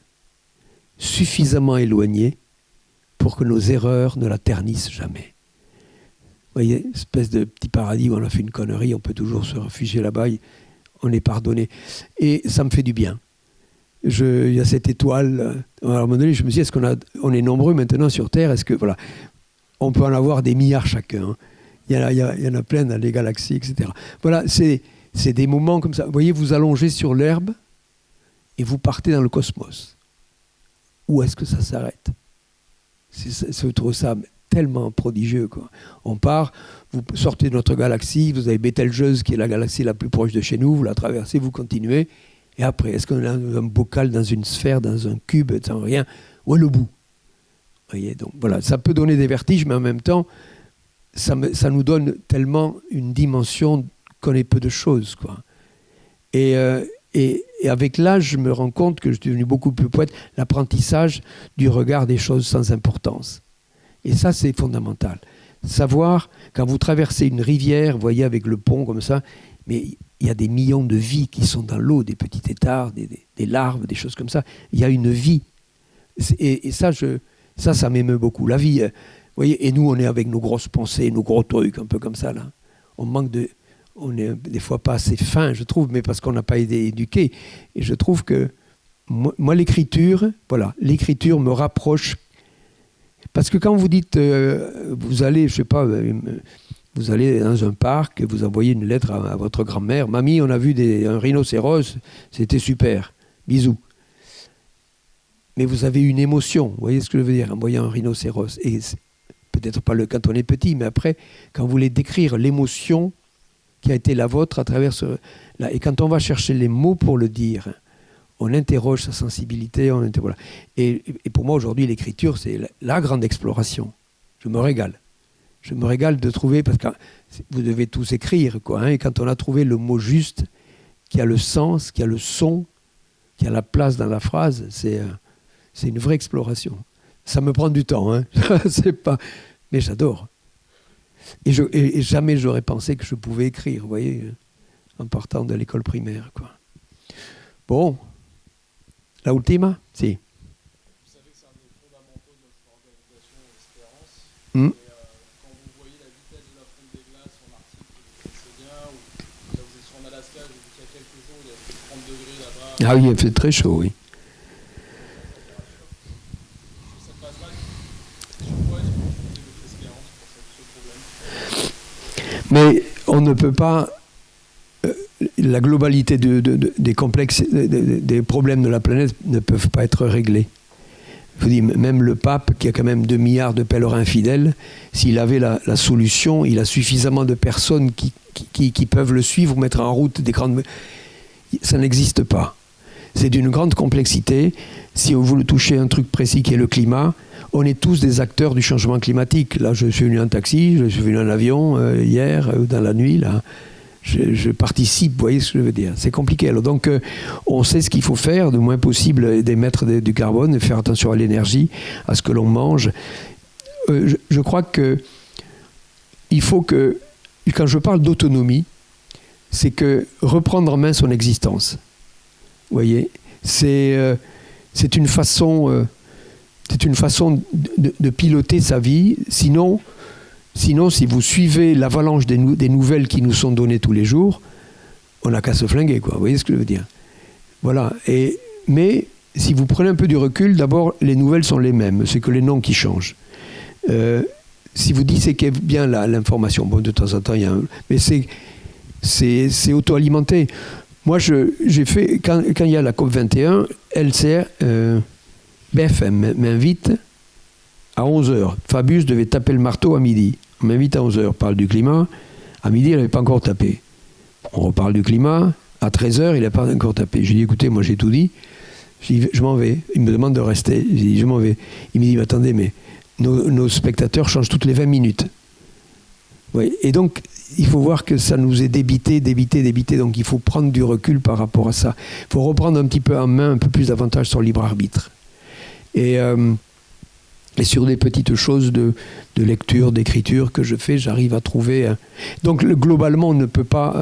suffisamment éloignée pour que nos erreurs ne la ternissent jamais. Vous voyez, espèce de petit paradis où on a fait une connerie, on peut toujours se réfugier là-bas, on est pardonné. Et ça me fait du bien. Il y a cette étoile. À un moment donné, je me dis, est-ce on est nombreux maintenant sur Terre? Est-ce que, voilà, on peut en avoir des milliards chacun, hein. Il y en a plein dans les galaxies, etc. Voilà, c'est des moments comme ça. Vous voyez, vous allongez sur l'herbe et vous partez dans le cosmos. Où est-ce que ça s'arrête? Je trouve ça tellement prodigieux, quoi. On part, vous sortez de notre galaxie, vous avez Bételgeuse qui est la galaxie la plus proche de chez nous, vous la traversez, vous continuez. Et après, est-ce qu'on a un bocal dans une sphère, dans un cube, sans rien? Où est le bout? Vous voyez, donc voilà, ça peut donner des vertiges, mais en même temps, ça nous donne tellement une dimension qu'on est peu de choses, quoi. Et avec l'âge, je me rends compte que je suis devenu beaucoup plus poète, l'apprentissage du regard des choses sans importance. Et ça, c'est fondamental. Savoir, quand vous traversez une rivière, vous voyez, avec le pont comme ça, mais il y a des millions de vies qui sont dans l'eau, des petits têtards, des larves, des choses comme ça. Il y a une vie. Et ça m'émeut beaucoup. La vie, vous voyez, et nous, on est avec nos grosses pensées, nos gros trucs, un peu comme ça, là. On est des fois pas assez fin, je trouve, mais parce qu'on n'a pas été éduqué. Et je trouve que, moi l'écriture me rapproche. Parce que quand vous dites, vous allez, je sais pas, vous allez dans un parc et vous envoyez une lettre à votre grand-mère. Mamie, on a vu un rhinocéros, c'était super. Bisous. Mais vous avez une émotion, vous voyez ce que je veux dire, en voyant un rhinocéros. Et peut-être pas quand on est petit, mais après, quand vous voulez décrire l'émotion qui a été la vôtre à travers et quand on va chercher les mots pour le dire, on interroge sa sensibilité. Voilà. Et pour moi, aujourd'hui, l'écriture, c'est la grande exploration. Je me régale. Je me régale de trouver, parce que vous devez tous écrire, quoi, hein, et quand on a trouvé le mot juste, qui a le sens, qui a le son, qui a la place dans la phrase, c'est une vraie exploration. Ça me prend du temps, hein. Mais j'adore. Et jamais j'aurais pensé que je pouvais écrire, vous voyez, en partant de l'école primaire, quoi. Bon, la ultima, si. Vous savez que c'est un des fondamentaux de notre organisation Espérance. Quand vous voyez la vitesse de la fonte des glaces en article, c'est bien, ou là vous êtes sur Manhattan, Ah oui, il fait très chaud, oui. Sur cette base-là, sur quoi est-ce que vous fondez votre espérance pour ce problème ? Mais on ne peut pas... la globalité des complexes, des problèmes de la planète ne peuvent pas être réglés. Je vous dis, même le pape, qui a quand même 2 milliards de pèlerins fidèles, s'il avait la solution, il a suffisamment de personnes qui peuvent le suivre, mettre en route des grandes... Ça n'existe pas. C'est d'une grande complexité. Si vous voulez toucher un truc précis qui est le climat, on est tous des acteurs du changement climatique. Là, je suis venu en taxi, je suis venu en avion hier, dans la nuit, là. Je participe, vous voyez ce que je veux dire. C'est compliqué. Alors donc, on sait ce qu'il faut faire, le moins possible d'émettre du carbone, de faire attention à l'énergie, à ce que l'on mange. Je crois que il faut que, quand je parle d'autonomie, c'est que reprendre en main son existence. Vous voyez, c'est une façon de piloter sa vie. Sinon, si vous suivez l'avalanche des nouvelles qui nous sont données tous les jours, on n'a qu'à se flinguer, quoi. Vous voyez ce que je veux dire ? Voilà. Mais si vous prenez un peu du recul, d'abord, les nouvelles sont les mêmes. C'est que les noms qui changent. Si vous disséquez bien l'information, bon, de temps en temps, il y a mais c'est auto-alimenté. Moi, j'ai fait, quand il y a la COP21, LCR, BFM m'invite à 11h. Fabius devait taper le marteau à midi. On m'invite à 11h, on parle du climat. À midi, il n'avait pas encore tapé. On reparle du climat. À 13h, il n'a pas encore tapé. J'ai dit, écoutez, moi j'ai tout dit. Je dis, je m'en vais. Il me demande de rester. Je dis, je m'en vais. Il me dit, mais attendez, mais nos spectateurs changent toutes les 20 minutes. Oui. Et donc, il faut voir que ça nous est débité. Donc, il faut prendre du recul par rapport à ça. Il faut reprendre un petit peu en main, un peu plus d'avantage sur le libre arbitre. Et sur des petites choses de lecture, d'écriture que je fais, j'arrive à trouver... Donc, globalement, on ne peut pas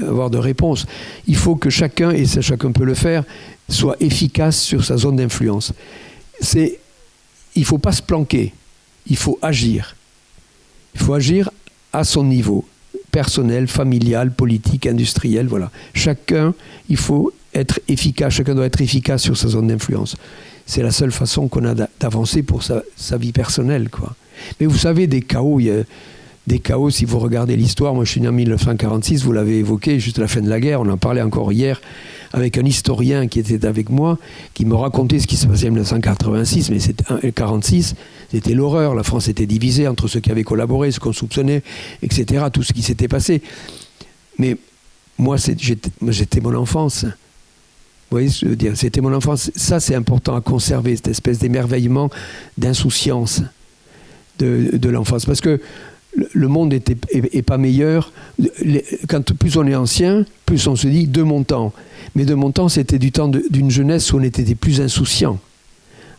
avoir de réponse. Il faut que chacun, et ça, chacun peut le faire, soit efficace sur sa zone d'influence. Il ne faut pas se planquer. Il faut agir. Il faut agir à son niveau, personnel, familial, politique, industriel, voilà. Chacun, il faut être efficace. Chacun doit être efficace sur sa zone d'influence. C'est la seule façon qu'on a d'avancer pour sa vie personnelle, quoi. Mais vous savez, des chaos, si vous regardez l'histoire, moi je suis né en 1946, vous l'avez évoqué, juste à la fin de la guerre, on en parlait encore hier, avec un historien qui était avec moi, qui me racontait ce qui se passait en 1986, mais c'était 1946, c'était l'horreur, la France était divisée entre ceux qui avaient collaboré, ceux qu'on soupçonnait, etc., tout ce qui s'était passé. Mais moi, j'étais mon enfance. Vous voyez ce que je veux dire ? C'était mon enfance. Ça, c'est important à conserver, cette espèce d'émerveillement, d'insouciance de l'enfance. Parce que le monde est pas meilleur. Quand plus on est ancien, plus on se dit de mon temps. Mais de mon temps, c'était du temps d'une jeunesse où on était plus insouciant.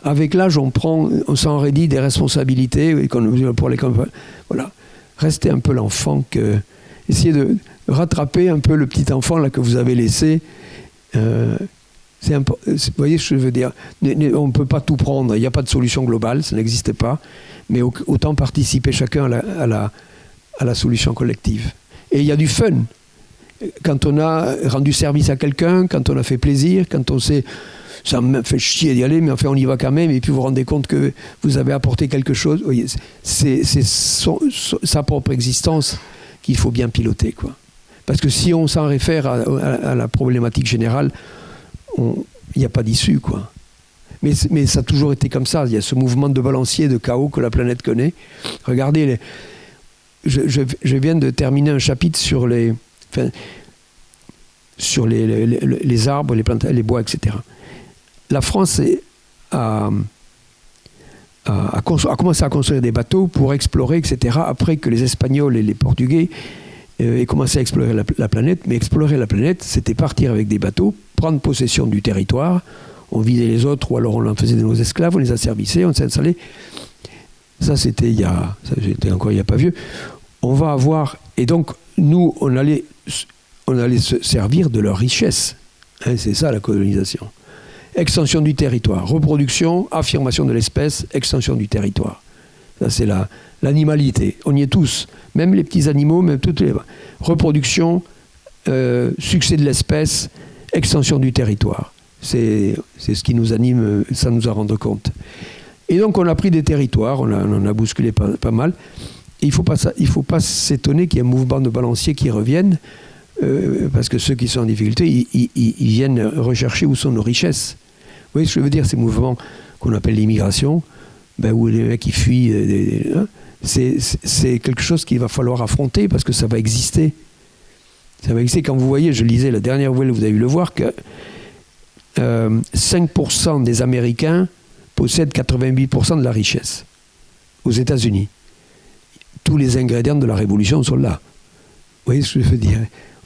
Avec l'âge, on s'enraidit des responsabilités pour les... Voilà. Restez un peu l'enfant essayez de rattraper un peu le petit enfant là que vous avez laissé. Vous voyez ce que je veux dire ? On ne peut pas tout prendre, il n'y a pas de solution globale, ça n'existe pas, mais autant participer chacun à la solution collective. Et il y a du fun. Quand on a rendu service à quelqu'un, quand on a fait plaisir, quand on sait, ça me fait chier d'y aller, mais enfin on y va quand même, et puis vous vous rendez compte que vous avez apporté quelque chose. Voyez, c'est sa propre existence qu'il faut bien piloter, quoi. Parce que si on s'en réfère à la problématique générale, il n'y a pas d'issue, quoi. Mais ça a toujours été comme ça. Il y a ce mouvement de balancier, de chaos que la planète connaît. Regardez, je viens de terminer un chapitre sur les arbres, les plantes, les bois, etc. La France a commencé à construire des bateaux pour explorer, etc., après que les Espagnols et les Portugais aient commencé à explorer la planète. Mais explorer la planète, c'était partir avec des bateaux, prendre possession du territoire, on vidait les autres, ou alors on en faisait de nos esclaves, on les asservissait, on s'est installé. Ça, c'était il y a pas vieux. On va avoir... Et donc, nous, on allait se servir de leur richesse. Hein, c'est ça, la colonisation. Extension du territoire. Reproduction, affirmation de l'espèce, extension du territoire. Ça, c'est l'animalité. On y est tous. Même les petits animaux, même toutes les... Reproduction, succès de l'espèce, extension du territoire. C'est ce qui nous anime, ça nous a rendu compte. Et donc on a pris des territoires, on en a bousculé pas mal. Et il ne faut pas s'étonner qu'il y ait un mouvement de balancier qui revienne, parce que ceux qui sont en difficulté, ils viennent rechercher où sont nos richesses. Vous voyez ce que je veux dire, ces mouvements qu'on appelle l'immigration, où les mecs qui fuient, c'est quelque chose qu'il va falloir affronter parce que ça va exister. Ça va exister. Quand vous voyez, je lisais la dernière nouvelle, vous avez dû le voir, que 5% des Américains possèdent 88% de la richesse aux États-Unis. Tous les ingrédients de la révolution sont là. Vous voyez ce que je veux dire?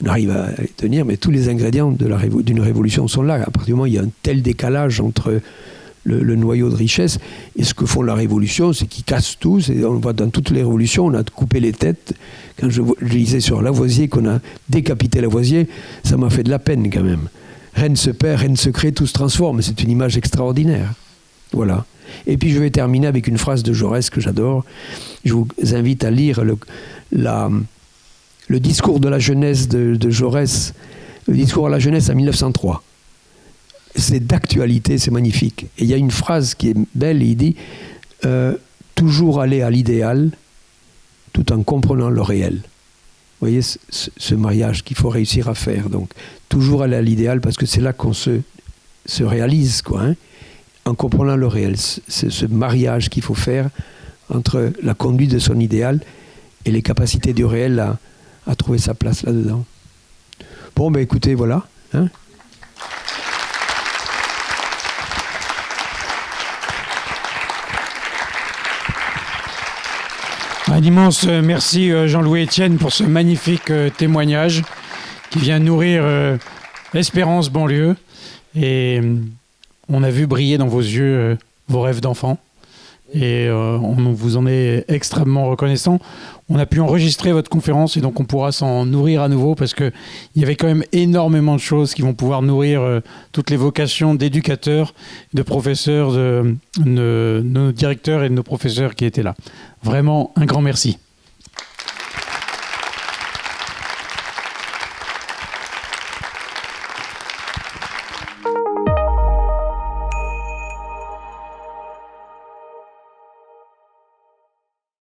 On arrive à les tenir, mais tous les ingrédients d'une révolution sont là. À partir du moment où il y a un tel décalage entre le noyau de richesse et ce que font la révolution, c'est qu'ils cassent tout. On voit dans toutes les révolutions, on a coupé les têtes. Quand je lisais sur Lavoisier qu'on a décapité Lavoisier, ça m'a fait de la peine quand même. Rien se perd, rien ne se crée, tout se transforme. C'est une image extraordinaire. Voilà. Et puis je vais terminer avec une phrase de Jaurès que j'adore. Je vous invite à lire le discours de la jeunesse de Jaurès, le discours à la jeunesse en 1903. C'est d'actualité, c'est magnifique. Et il y a une phrase qui est belle, il dit toujours aller à l'idéal tout en comprenant le réel. Vous voyez ce mariage qu'il faut réussir à faire. Donc, toujours aller à l'idéal parce que c'est là qu'on se réalise, quoi, hein, en comprenant le réel. C'est ce mariage qu'il faut faire entre la conduite de son idéal et les capacités du réel à trouver sa place là-dedans. Bon, ben écoutez, voilà. Hein. Un immense merci Jean-Louis Etienne pour ce magnifique témoignage qui vient nourrir Espérance Banlieue. Et on a vu briller dans vos yeux vos rêves d'enfant. Et on vous en est extrêmement reconnaissant. On a pu enregistrer votre conférence et donc on pourra s'en nourrir à nouveau parce qu'il y avait quand même énormément de choses qui vont pouvoir nourrir toutes les vocations d'éducateurs, de professeurs, de nos directeurs et de nos professeurs qui étaient là. Vraiment un grand merci.